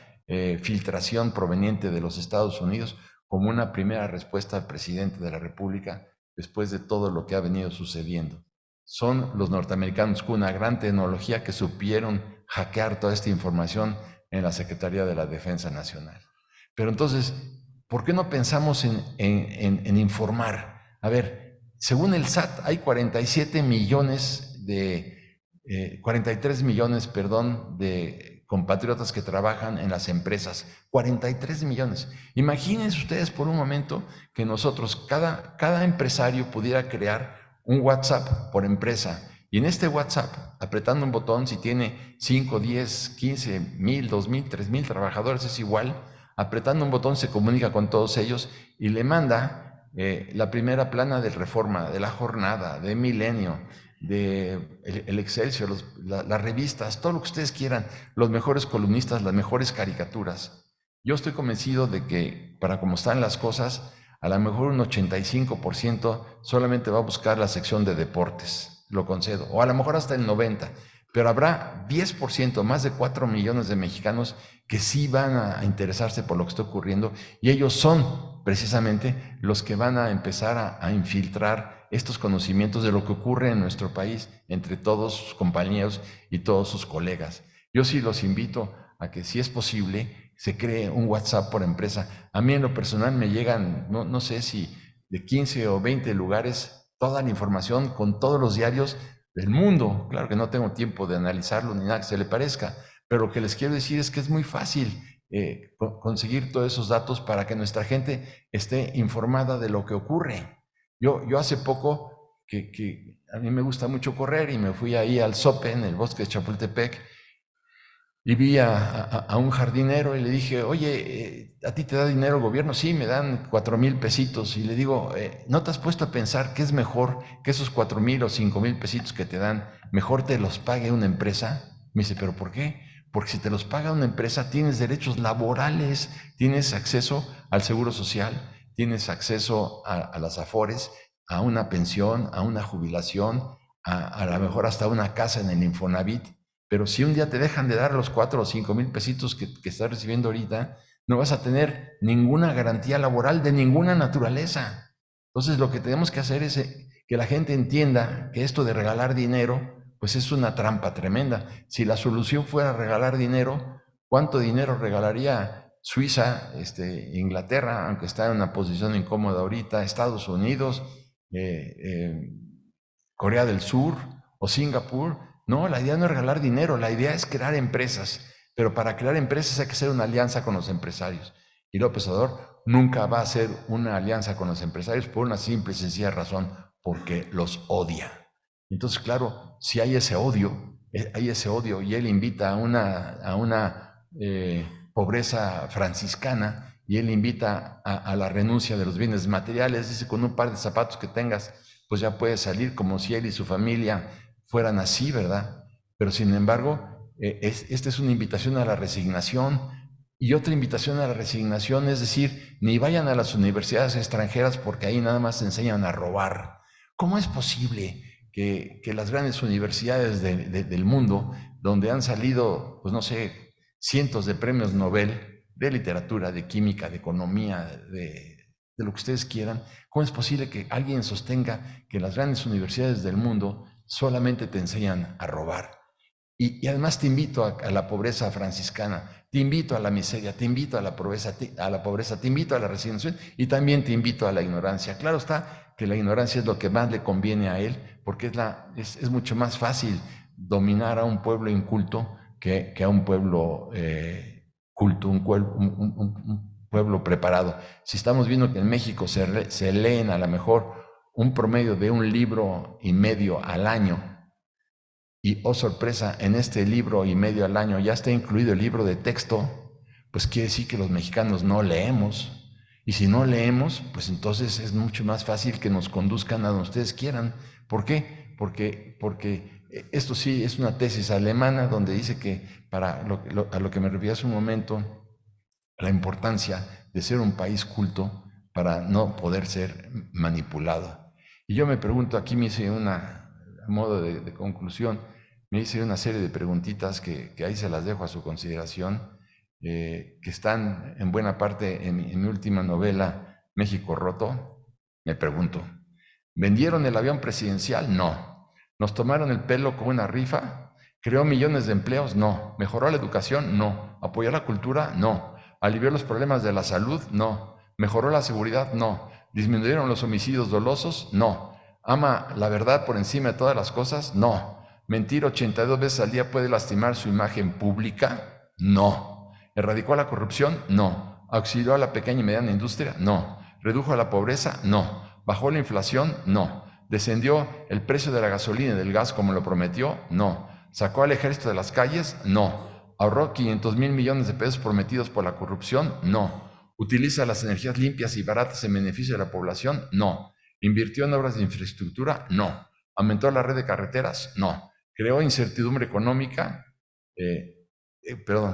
filtración proveniente de los Estados Unidos, como una primera respuesta al presidente de la República después de todo lo que ha venido sucediendo. Son los norteamericanos con una gran tecnología que supieron hackear toda esta información en la Secretaría de la Defensa Nacional. Pero entonces, ¿por qué no pensamos en informar? A ver, según el SAT, hay 43 millones de compatriotas que trabajan en las empresas. 43 millones. Imagínense ustedes por un momento que nosotros, cada empresario pudiera crear un WhatsApp por empresa, y en este WhatsApp, apretando un botón, si tiene 5, 10, 15 mil, 2,000, 3,000 trabajadores, es igual, apretando un botón se comunica con todos ellos y le manda la primera plana de Reforma, de La Jornada, de Milenio, de el Excelsior, las revistas, todo lo que ustedes quieran, los mejores columnistas, las mejores caricaturas. Yo estoy convencido de que, para como están las cosas, a lo mejor un 85% solamente va a buscar la sección de deportes, lo concedo, o a lo mejor hasta el 90%, pero habrá 10%, más de 4 millones de mexicanos que sí van a interesarse por lo que está ocurriendo, y ellos son precisamente los que van a empezar a infiltrar estos conocimientos de lo que ocurre en nuestro país entre todos sus compañeros y todos sus colegas. Yo sí los invito a que, si es posible, se cree un WhatsApp por empresa. A mí en lo personal me llegan, no sé si de 15 o 20 lugares, toda la información con todos los diarios del mundo. Claro que no tengo tiempo de analizarlo ni nada que se le parezca, pero lo que les quiero decir es que es muy fácil conseguir todos esos datos para que nuestra gente esté informada de lo que ocurre. Yo hace poco, que a mí me gusta mucho correr, y me fui ahí al Zope, en el bosque de Chapultepec, y vi a un jardinero y le dije, oye, ¿a ti te da dinero el gobierno? Sí, me dan 4,000 pesitos. Y le digo, ¿no te has puesto a pensar que es mejor que esos 4,000 o 5,000 pesitos que te dan, mejor te los pague una empresa? Me dice, ¿pero por qué? Porque si te los paga una empresa, tienes derechos laborales, tienes acceso al seguro social, tienes acceso a las afores, a una pensión, a una jubilación, a lo mejor hasta una casa en el Infonavit. Pero si un día te dejan de dar los 4 o 5,000 pesitos que estás recibiendo ahorita, no vas a tener ninguna garantía laboral de ninguna naturaleza. Entonces, lo que tenemos que hacer es que la gente entienda que esto de regalar dinero, pues es una trampa tremenda. Si la solución fuera regalar dinero, ¿cuánto dinero regalaría Suiza, Inglaterra, aunque está en una posición incómoda ahorita, Estados Unidos, Corea del Sur o Singapur? No, la idea no es regalar dinero, la idea es crear empresas, pero para crear empresas hay que hacer una alianza con los empresarios. Y López Obrador nunca va a hacer una alianza con los empresarios por una simple y sencilla razón, porque los odia. Entonces, claro, si hay ese odio y él invita a una pobreza franciscana, y él invita a la renuncia de los bienes materiales, dice, con un par de zapatos que tengas, pues ya puede salir, como si él y su familia fueran así, ¿verdad? Pero sin embargo, esta es una invitación a la resignación. Y otra invitación a la resignación es decir, ni vayan a las universidades extranjeras porque ahí nada más se enseñan a robar. ¿Cómo es posible que las grandes universidades del mundo, donde han salido, pues no sé, cientos de premios Nobel de literatura, de química, de economía, de lo que ustedes quieran, cómo es posible que alguien sostenga que las grandes universidades del mundo solamente te enseñan a robar? Y además te invito a la pobreza franciscana, te invito a la miseria, te invito a la pobreza, te invito a la resignación, y también te invito a la ignorancia. Claro está que la ignorancia es lo que más le conviene a él, porque es mucho más fácil dominar a un pueblo inculto que a un pueblo culto, un pueblo preparado. Si estamos viendo que en México se leen a lo mejor un promedio de 1,5 libros al año, y oh sorpresa, en este 1,5 libros al año ya está incluido el libro de texto, pues quiere decir que los mexicanos no leemos. Y si no leemos, pues entonces es mucho más fácil que nos conduzcan a donde ustedes quieran. ¿Por qué? Porque esto sí es una tesis alemana donde dice que, a lo que me refería hace un momento, la importancia de ser un país culto para no poder ser manipulado. Y yo me pregunto, aquí me hice a modo de conclusión, me hice una serie de preguntitas que ahí se las dejo a su consideración, que están en buena parte en mi última novela, México Roto. Me pregunto, ¿vendieron el avión presidencial? No. ¿Nos tomaron el pelo con una rifa? ¿Creó millones de empleos? No. ¿Mejoró la educación? No. ¿Apoyó la cultura? No. ¿Alivió los problemas de la salud? No. ¿Mejoró la seguridad? No. ¿Disminuyeron los homicidios dolosos? No. ¿Ama la verdad por encima de todas las cosas? No. ¿Mentir 82 veces al día puede lastimar su imagen pública? No. ¿Erradicó la corrupción? No. ¿Auxilió a la pequeña y mediana industria? No. ¿Redujo la pobreza? No. ¿Bajó la inflación? No. ¿Descendió el precio de la gasolina y del gas como lo prometió? No. ¿Sacó al ejército de las calles? No. ¿Ahorró 500,000 millones de pesos prometidos por la corrupción? No. ¿Utiliza las energías limpias y baratas en beneficio de la población? No. ¿Invirtió en obras de infraestructura? No. ¿Aumentó la red de carreteras? No. ¿Creó incertidumbre económica?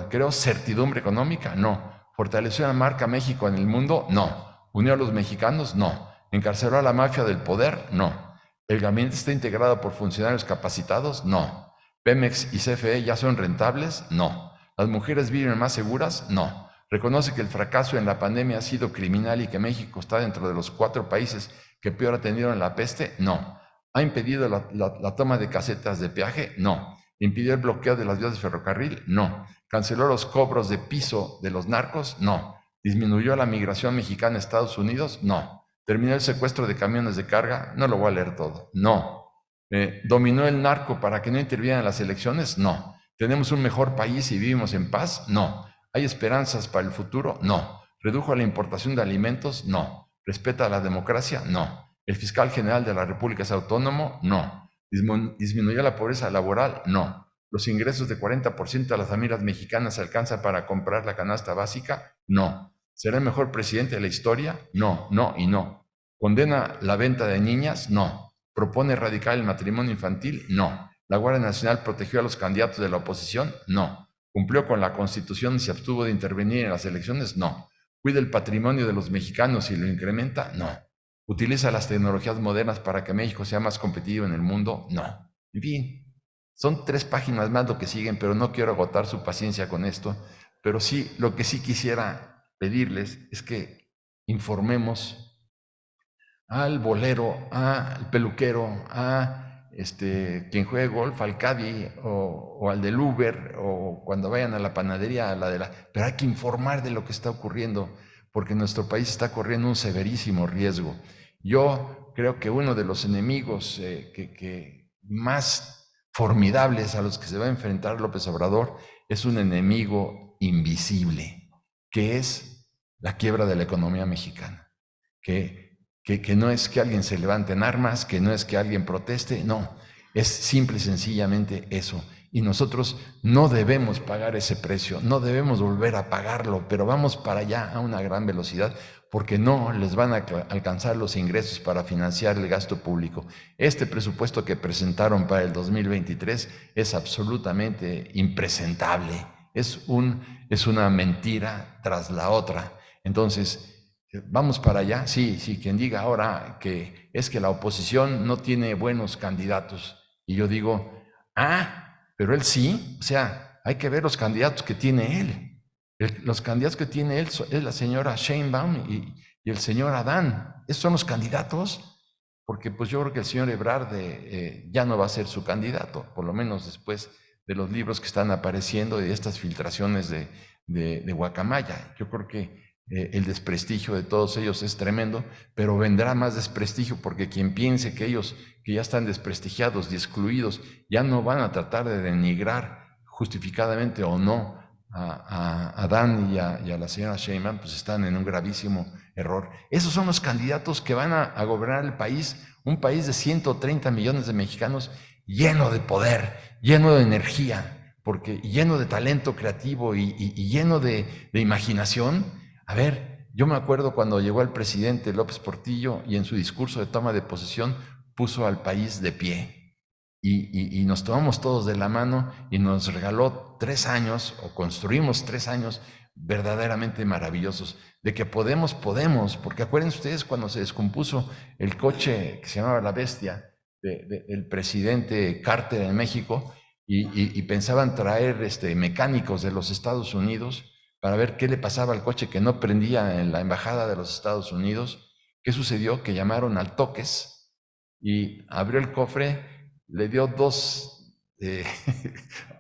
¿Creó certidumbre económica? No. ¿Fortaleció la marca México en el mundo? No. ¿Unió a los mexicanos? No. ¿Encarceló a la mafia del poder? No. ¿El gabinete está integrado por funcionarios capacitados? No. ¿Pemex y CFE ya son rentables? No. ¿Las mujeres viven más seguras? No. ¿Reconoce que el fracaso en la pandemia ha sido criminal y que México está dentro de los 4 países que peor ha tenido en la peste? No. ¿Ha impedido la toma de casetas de peaje? No. ¿Impidió el bloqueo de las vías de ferrocarril? No. ¿Canceló los cobros de piso de los narcos? No. ¿Disminuyó la migración mexicana a Estados Unidos? No. ¿Terminó el secuestro de camiones de carga? No lo voy a leer todo. No. ¿Dominó el narco para que no intervieran las elecciones? No. ¿Tenemos un mejor país y vivimos en paz? No. ¿Hay esperanzas para el futuro? No. ¿Redujo la importación de alimentos? No. ¿Respeta la democracia? No. ¿El fiscal general de la República es autónomo? No. ¿Disminuyó la pobreza laboral? No. ¿Los ingresos de 40% de las familias mexicanas alcanzan para comprar la canasta básica? No. ¿Será el mejor presidente de la historia? No, no y no. ¿Condena la venta de niñas? No. ¿Propone erradicar el matrimonio infantil? No. ¿La Guardia Nacional protegió a los candidatos de la oposición? No. ¿Cumplió con la Constitución y se abstuvo de intervenir en las elecciones? No. ¿Cuida el patrimonio de los mexicanos y lo incrementa? No. ¿Utiliza las tecnologías modernas para que México sea más competitivo en el mundo? No. En fin, son 3 páginas más lo que siguen, pero no quiero agotar su paciencia con esto. Pero sí, lo que sí quisiera pedirles es que informemos al bolero, al peluquero, a quien juegue golf, al caddy o al del Uber, o cuando vayan a la panadería, pero hay que informar de lo que está ocurriendo, porque nuestro país está corriendo un severísimo riesgo. Yo creo que uno de los enemigos que más formidables a los que se va a enfrentar López Obrador es un enemigo invisible, que es la quiebra de la economía mexicana, que no es que alguien se levante en armas, que no es que alguien proteste, no, es simple y sencillamente eso. Y nosotros no debemos pagar ese precio, no debemos volver a pagarlo, pero vamos para allá a una gran velocidad porque no les van a alcanzar los ingresos para financiar el gasto público. Este presupuesto que presentaron para el 2023 es absolutamente impresentable, es una mentira tras la otra. Entonces, ¿vamos para allá? Sí, quien diga ahora que es que la oposición no tiene buenos candidatos. Y yo digo, pero él sí, o sea, hay que ver los candidatos que tiene él. Los candidatos que tiene él es la señora Sheinbaum y el señor Adán. Esos son los candidatos, porque pues yo creo que el señor Ebrard ya no va a ser su candidato, por lo menos después de los libros que están apareciendo y de estas filtraciones de Guacamaya. Yo creo que el desprestigio de todos ellos es tremendo, pero vendrá más desprestigio porque quien piense que ellos que ya están desprestigiados y excluidos ya no van a tratar de denigrar justificadamente o no a Adán y a la señora Sheinbaum, pues están en un gravísimo error. Esos son los candidatos que van a gobernar el país, un país de 130 millones de mexicanos lleno de poder, lleno de energía, porque lleno de talento creativo y lleno de imaginación. A ver, yo me acuerdo cuando llegó el presidente López Portillo y en su discurso de toma de posesión puso al país de pie y nos tomamos todos de la mano y nos regaló 3 años o construimos 3 años verdaderamente maravillosos, de que podemos, porque acuérdense ustedes cuando se descompuso el coche que se llamaba La Bestia del presidente Carter en México y pensaban traer mecánicos de los Estados Unidos para ver qué le pasaba al coche que no prendía en la embajada de los Estados Unidos. ¿Qué sucedió? Que llamaron al Toques y abrió el cofre, le dio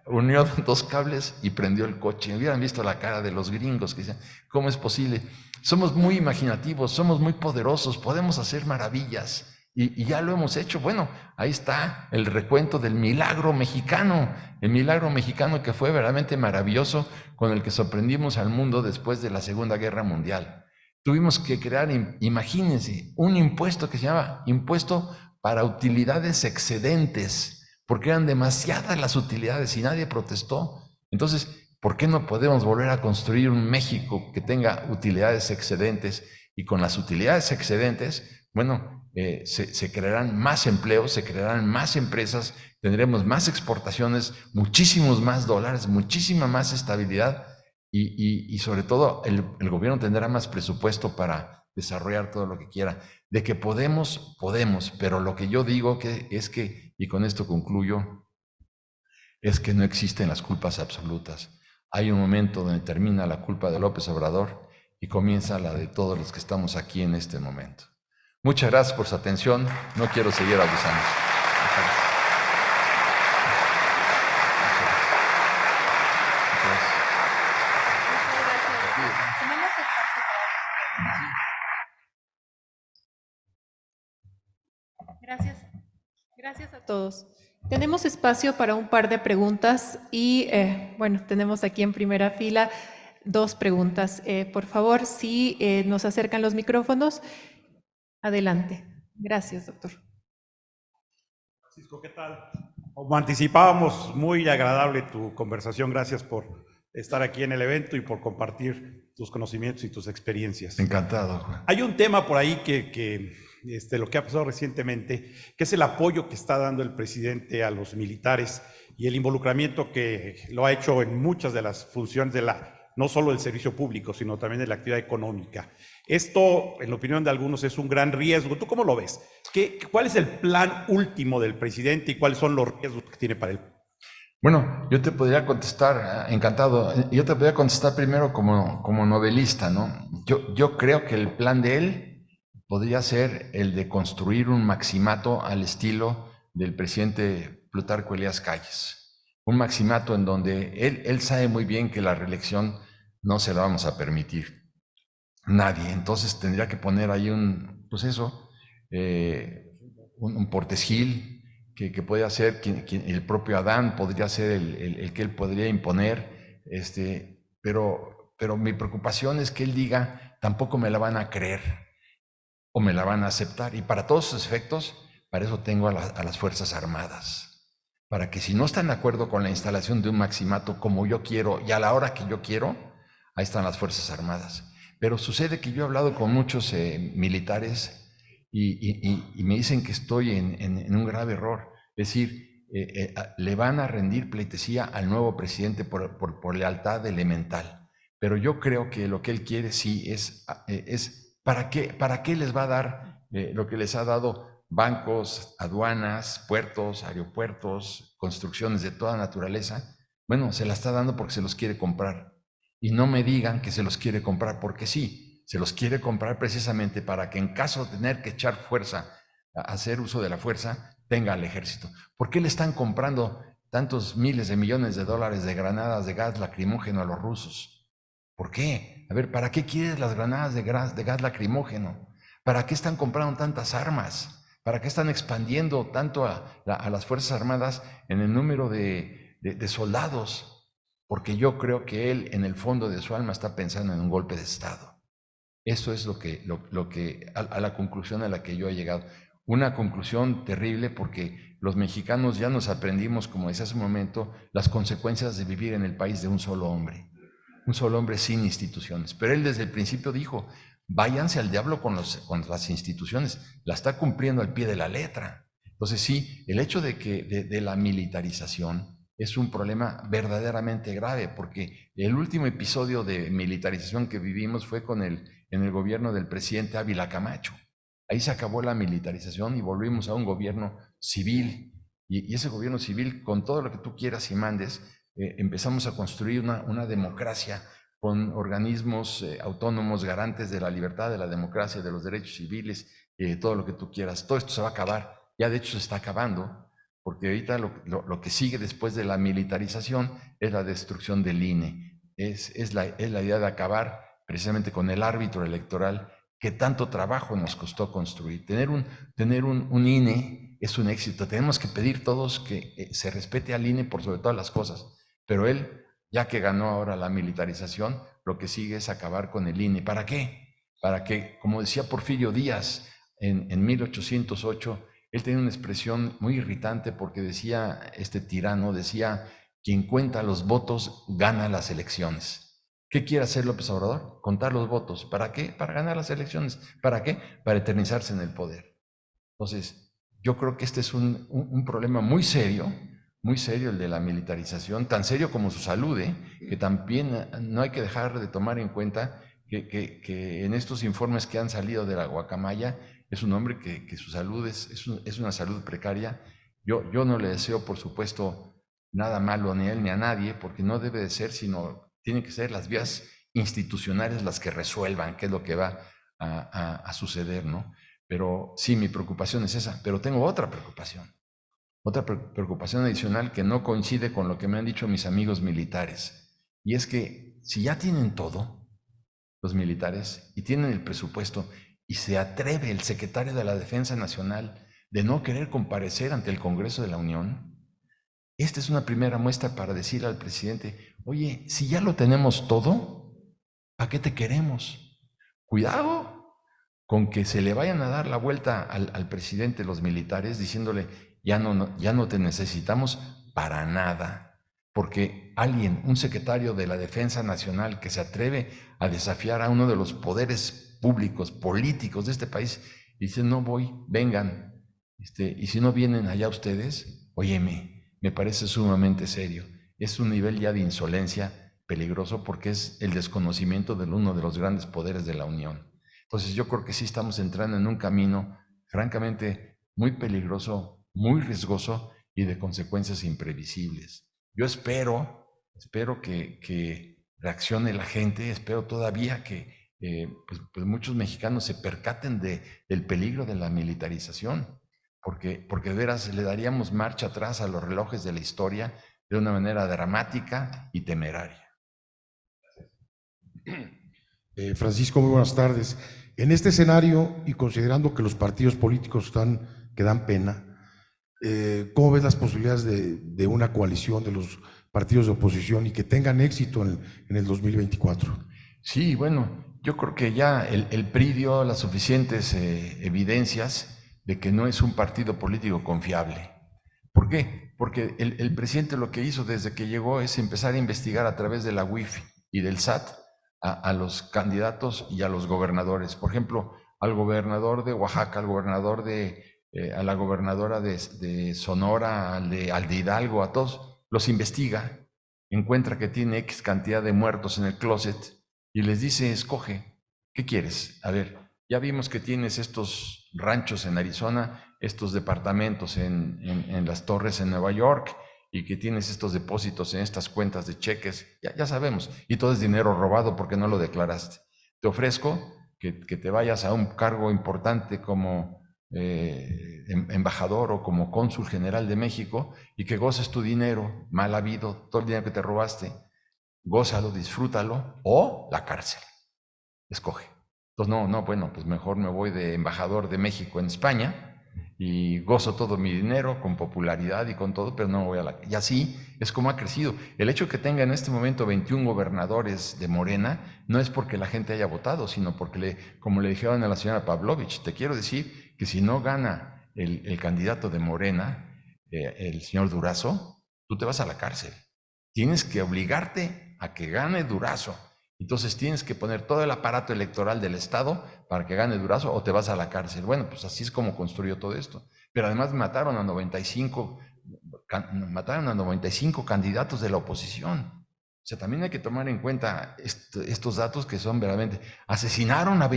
unió 2 cables y prendió el coche. Hubieran visto la cara de los gringos que decían, ¿cómo es posible? Somos muy imaginativos, somos muy poderosos, podemos hacer maravillas. Y ya lo hemos hecho. Bueno, ahí está el recuento del milagro mexicano, el milagro mexicano que fue verdaderamente maravilloso, con el que sorprendimos al mundo después de la Segunda Guerra Mundial. Tuvimos que crear, imagínense, un impuesto que se llama Impuesto para Utilidades Excedentes, porque eran demasiadas las utilidades y nadie protestó. Entonces, ¿por qué no podemos volver a construir un México que tenga utilidades excedentes? Y con las utilidades excedentes, bueno, se crearán más empleos, se crearán más empresas, tendremos más exportaciones, muchísimos más dólares, muchísima más estabilidad y sobre todo el gobierno tendrá más presupuesto para desarrollar todo lo que quiera. De que podemos, podemos, pero lo que yo digo es que, y con esto concluyo, es que no existen las culpas absolutas. Hay un momento donde termina la culpa de López Obrador y comienza la de todos los que estamos aquí en este momento. Muchas gracias por su atención. No quiero seguir abusando. Gracias a todos. Tenemos espacio para un par de preguntas y, bueno, tenemos aquí en primera fila 2 preguntas. Por favor, si nos acercan los micrófonos, adelante. Gracias, doctor. Francisco, ¿qué tal? Como anticipábamos, muy agradable tu conversación. Gracias por estar aquí en el evento y por compartir tus conocimientos y tus experiencias. Encantado, Juan. Hay un tema por ahí que lo que ha pasado recientemente, que es el apoyo que está dando el presidente a los militares y el involucramiento que lo ha hecho en muchas de las funciones de no solo del servicio público, sino también de la actividad económica. Esto, en la opinión de algunos, es un gran riesgo. ¿Tú cómo lo ves? ¿Cuál es el plan último del presidente y cuáles son los riesgos que tiene para él? Bueno, yo te podría contestar, encantado, yo te podría contestar primero como novelista, ¿no? Yo creo que el plan de él podría ser el de construir un maximato al estilo del presidente Plutarco Elías Calles. Un maximato en donde él sabe muy bien que la reelección no se la vamos a permitir nadie. Entonces tendría que poner ahí un Portes-Gil que puede ser el propio Adán, podría ser el que él podría imponer, pero mi preocupación es que él diga, tampoco me la van a creer o me la van a aceptar. Y para todos esos efectos, para eso tengo a las Fuerzas Armadas. Para que si no están de acuerdo con la instalación de un maximato como yo quiero y a la hora que yo quiero, ahí están las Fuerzas Armadas. Pero sucede que yo he hablado con muchos militares y me dicen que estoy en un grave error. Es decir, le van a rendir pleitesía al nuevo presidente por lealtad elemental. Pero yo creo que lo que él quiere sí es ¿para qué les va a dar lo que les ha dado bancos, aduanas, puertos, aeropuertos, construcciones de toda naturaleza? Bueno, se la está dando porque se los quiere comprar. Y no me digan que se los quiere comprar porque sí, se los quiere comprar precisamente para que en caso de tener que echar fuerza, hacer uso de la fuerza, tenga al ejército. ¿Por qué le están comprando tantos miles de millones de dólares de granadas de gas lacrimógeno a los rusos? ¿Por qué? A ver, ¿para qué quieres las granadas de gas lacrimógeno? ¿Para qué están comprando tantas armas? ¿Para qué están expandiendo tanto a las Fuerzas Armadas en el número de soldados? Porque yo creo que él en el fondo de su alma está pensando en un golpe de Estado. Eso es a la conclusión a la que yo he llegado. Una conclusión terrible porque los mexicanos ya nos aprendimos, como decía hace un momento, las consecuencias de vivir en el país de un solo hombre sin instituciones. Pero él desde el principio dijo, váyanse al diablo con las instituciones, la está cumpliendo al pie de la letra. Entonces sí, el hecho de la militarización es un problema verdaderamente grave, porque el último episodio de militarización que vivimos fue en el gobierno del presidente Ávila Camacho. Ahí se acabó la militarización y volvimos a un gobierno civil. Y ese gobierno civil, con todo lo que tú quieras y mandes, empezamos a construir una democracia con organismos autónomos, garantes de la libertad, de la democracia, de los derechos civiles, todo lo que tú quieras. Todo esto se va a acabar. Ya de hecho se está acabando, porque ahorita lo que sigue después de la militarización es la destrucción del INE. Es la idea de acabar precisamente con el árbitro electoral que tanto trabajo nos costó construir. Tener un INE es un éxito. Tenemos que pedir todos que se respete al INE por sobre todas las cosas. Pero él, ya que ganó ahora la militarización, lo que sigue es acabar con el INE. ¿Para qué? Para que, como decía Porfirio Díaz en 1808, él tenía una expresión muy irritante porque decía, este tirano decía, quien cuenta los votos gana las elecciones. ¿Qué quiere hacer López Obrador? Contar los votos. ¿Para qué? Para ganar las elecciones. ¿Para qué? Para eternizarse en el poder. Entonces, yo creo que este es un problema muy serio el de la militarización, tan serio como su salud, que también no hay que dejar de tomar en cuenta que en estos informes que han salido de la guacamaya es un hombre que su salud es una salud precaria. Yo no le deseo, por supuesto, nada malo ni a él ni a nadie, porque no debe de ser, sino tienen que ser las vías institucionales las que resuelvan qué es lo que va a suceder, ¿no? Pero sí, mi preocupación es esa, pero tengo otra preocupación adicional que no coincide con lo que me han dicho mis amigos militares, y es que si ya tienen todo, los militares, y tienen el presupuesto, y se atreve el secretario de la Defensa Nacional de no querer comparecer ante el Congreso de la Unión, esta es una primera muestra para decir al presidente, oye, si ya lo tenemos todo, ¿para qué te queremos? Cuidado con que se le vayan a dar la vuelta al presidente los militares diciéndole, ya no te necesitamos para nada, porque alguien, un secretario de la Defensa Nacional que se atreve a desafiar a uno de los poderes públicos, políticos de este país, dice, no voy, vengan, y si no vienen allá ustedes, óyeme, me parece sumamente serio. Es un nivel ya de insolencia peligroso porque es el desconocimiento de uno de los grandes poderes de la Unión. Entonces yo creo que sí estamos entrando en un camino francamente muy peligroso, muy riesgoso y de consecuencias imprevisibles. Yo espero que reaccione la gente, espero todavía que pues muchos mexicanos se percaten del peligro de la militarización, porque de veras le daríamos marcha atrás a los relojes de la historia de una manera dramática y temeraria. Francisco, muy buenas tardes. En este escenario y considerando que los partidos políticos que dan pena, ¿cómo ves las posibilidades de una coalición de los partidos de oposición y que tengan éxito en el 2024? Sí, bueno, yo creo que ya el PRI dio las suficientes evidencias de que no es un partido político confiable. ¿Por qué? Porque el presidente lo que hizo desde que llegó es empezar a investigar a través de la UIF y del SAT a los candidatos y a los gobernadores. Por ejemplo, al gobernador de Oaxaca, al gobernador a la gobernadora de Sonora, al de Hidalgo, a todos, los investiga, encuentra que tiene X cantidad de muertos en el closet y les dice, escoge, ¿qué quieres? A ver, ya vimos que tienes estos ranchos en Arizona, estos departamentos en las torres en Nueva York, y que tienes estos depósitos en estas cuentas de cheques, ya sabemos, y todo es dinero robado porque no lo declaraste. Te ofrezco que te vayas a un cargo importante como embajador o como cónsul general de México y que goces tu dinero mal habido, todo el dinero que te robaste, gózalo, disfrútalo, o la cárcel. Escoge. Entonces, bueno, pues mejor me voy de embajador de México en España y gozo todo mi dinero con popularidad y con todo, pero no voy a la... Y así es como ha crecido. El hecho de que tenga en este momento 21 gobernadores de Morena no es porque la gente haya votado, sino porque, como le dijeron a la señora Pavlovich, te quiero decir que si no gana el candidato de Morena, el señor Durazo, tú te vas a la cárcel. Tienes que obligarte a que gane Durazo. Entonces tienes que poner todo el aparato electoral del Estado para que gane Durazo o te vas a la cárcel. Bueno, pues así es como construyó todo esto. Pero además mataron a 95 candidatos de la oposición. O sea, también hay que tomar en cuenta estos datos que son verdaderamente... Asesinaron a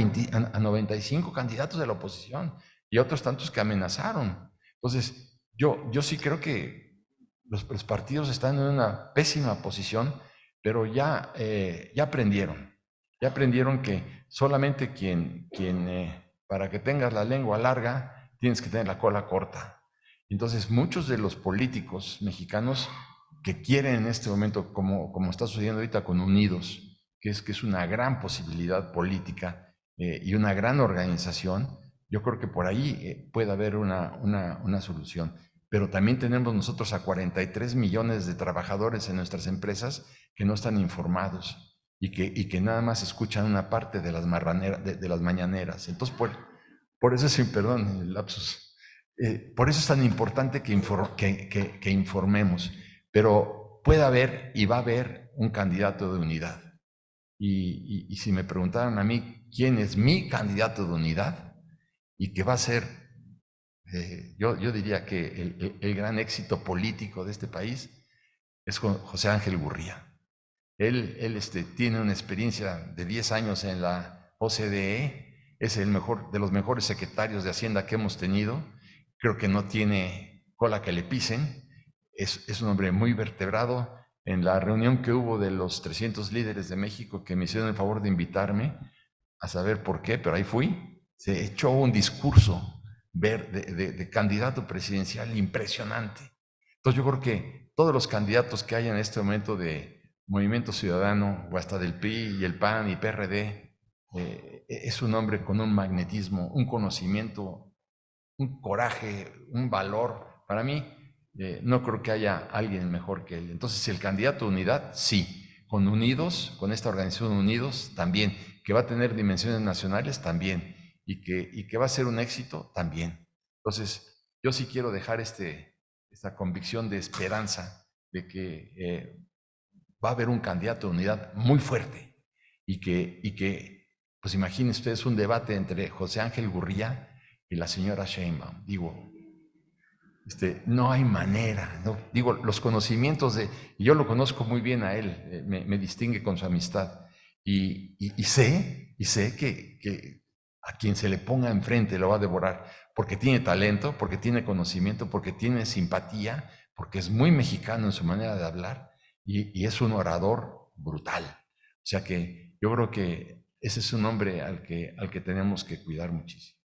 95 candidatos de la oposición y otros tantos que amenazaron. Entonces, yo sí creo que los partidos están en una pésima posición, pero ya aprendieron que solamente para que tengas la lengua larga, tienes que tener la cola corta. Entonces, muchos de los políticos mexicanos que quieren en este momento, como está sucediendo ahorita con Unidos, que es una gran posibilidad política y una gran organización, yo creo que por ahí puede haber una solución. Pero también tenemos nosotros a 43 millones de trabajadores en nuestras empresas que no están informados y que nada más escuchan una parte de las mañaneras. Entonces, por eso es, perdón, el lapsus, por eso es tan importante que informemos. Pero puede haber y va a haber un candidato de unidad. Y si me preguntaran a mí quién es mi candidato de unidad y que va a ser... yo diría que el gran éxito político de este país es José Ángel Gurría. tiene una experiencia de 10 años en la OCDE, es el mejor de los mejores secretarios de Hacienda que hemos tenido. Creo que no tiene cola que le pisen. Es un hombre muy vertebrado. En la reunión que hubo de los 300 líderes de México que me hicieron el favor de invitarme, a saber por qué, pero ahí fui, se echó un discurso de candidato presidencial impresionante. Entonces yo creo que todos los candidatos que hay en este momento de Movimiento Ciudadano, o hasta del PRI y el PAN y PRD, es un hombre con un magnetismo, un conocimiento, un coraje, un valor. Para mí, no creo que haya alguien mejor que él. Entonces, si el candidato de unidad, sí. Con Unidos, con esta organización Unidos, también. Que va a tener dimensiones nacionales, también. Y que va a ser un éxito, también. Entonces, yo sí quiero dejar esta convicción de esperanza de que va a haber un candidato de unidad muy fuerte y que pues imaginen ustedes un debate entre José Ángel Gurría y la señora Sheinbaum. Digo, no hay manera, ¿no? Digo, los conocimientos y yo lo conozco muy bien a él, me distingue con su amistad y sé que a quien se le ponga enfrente lo va a devorar, porque tiene talento, porque tiene conocimiento, porque tiene simpatía, porque es muy mexicano en su manera de hablar y es un orador brutal. O sea que yo creo que ese es un hombre al que tenemos que cuidar muchísimo.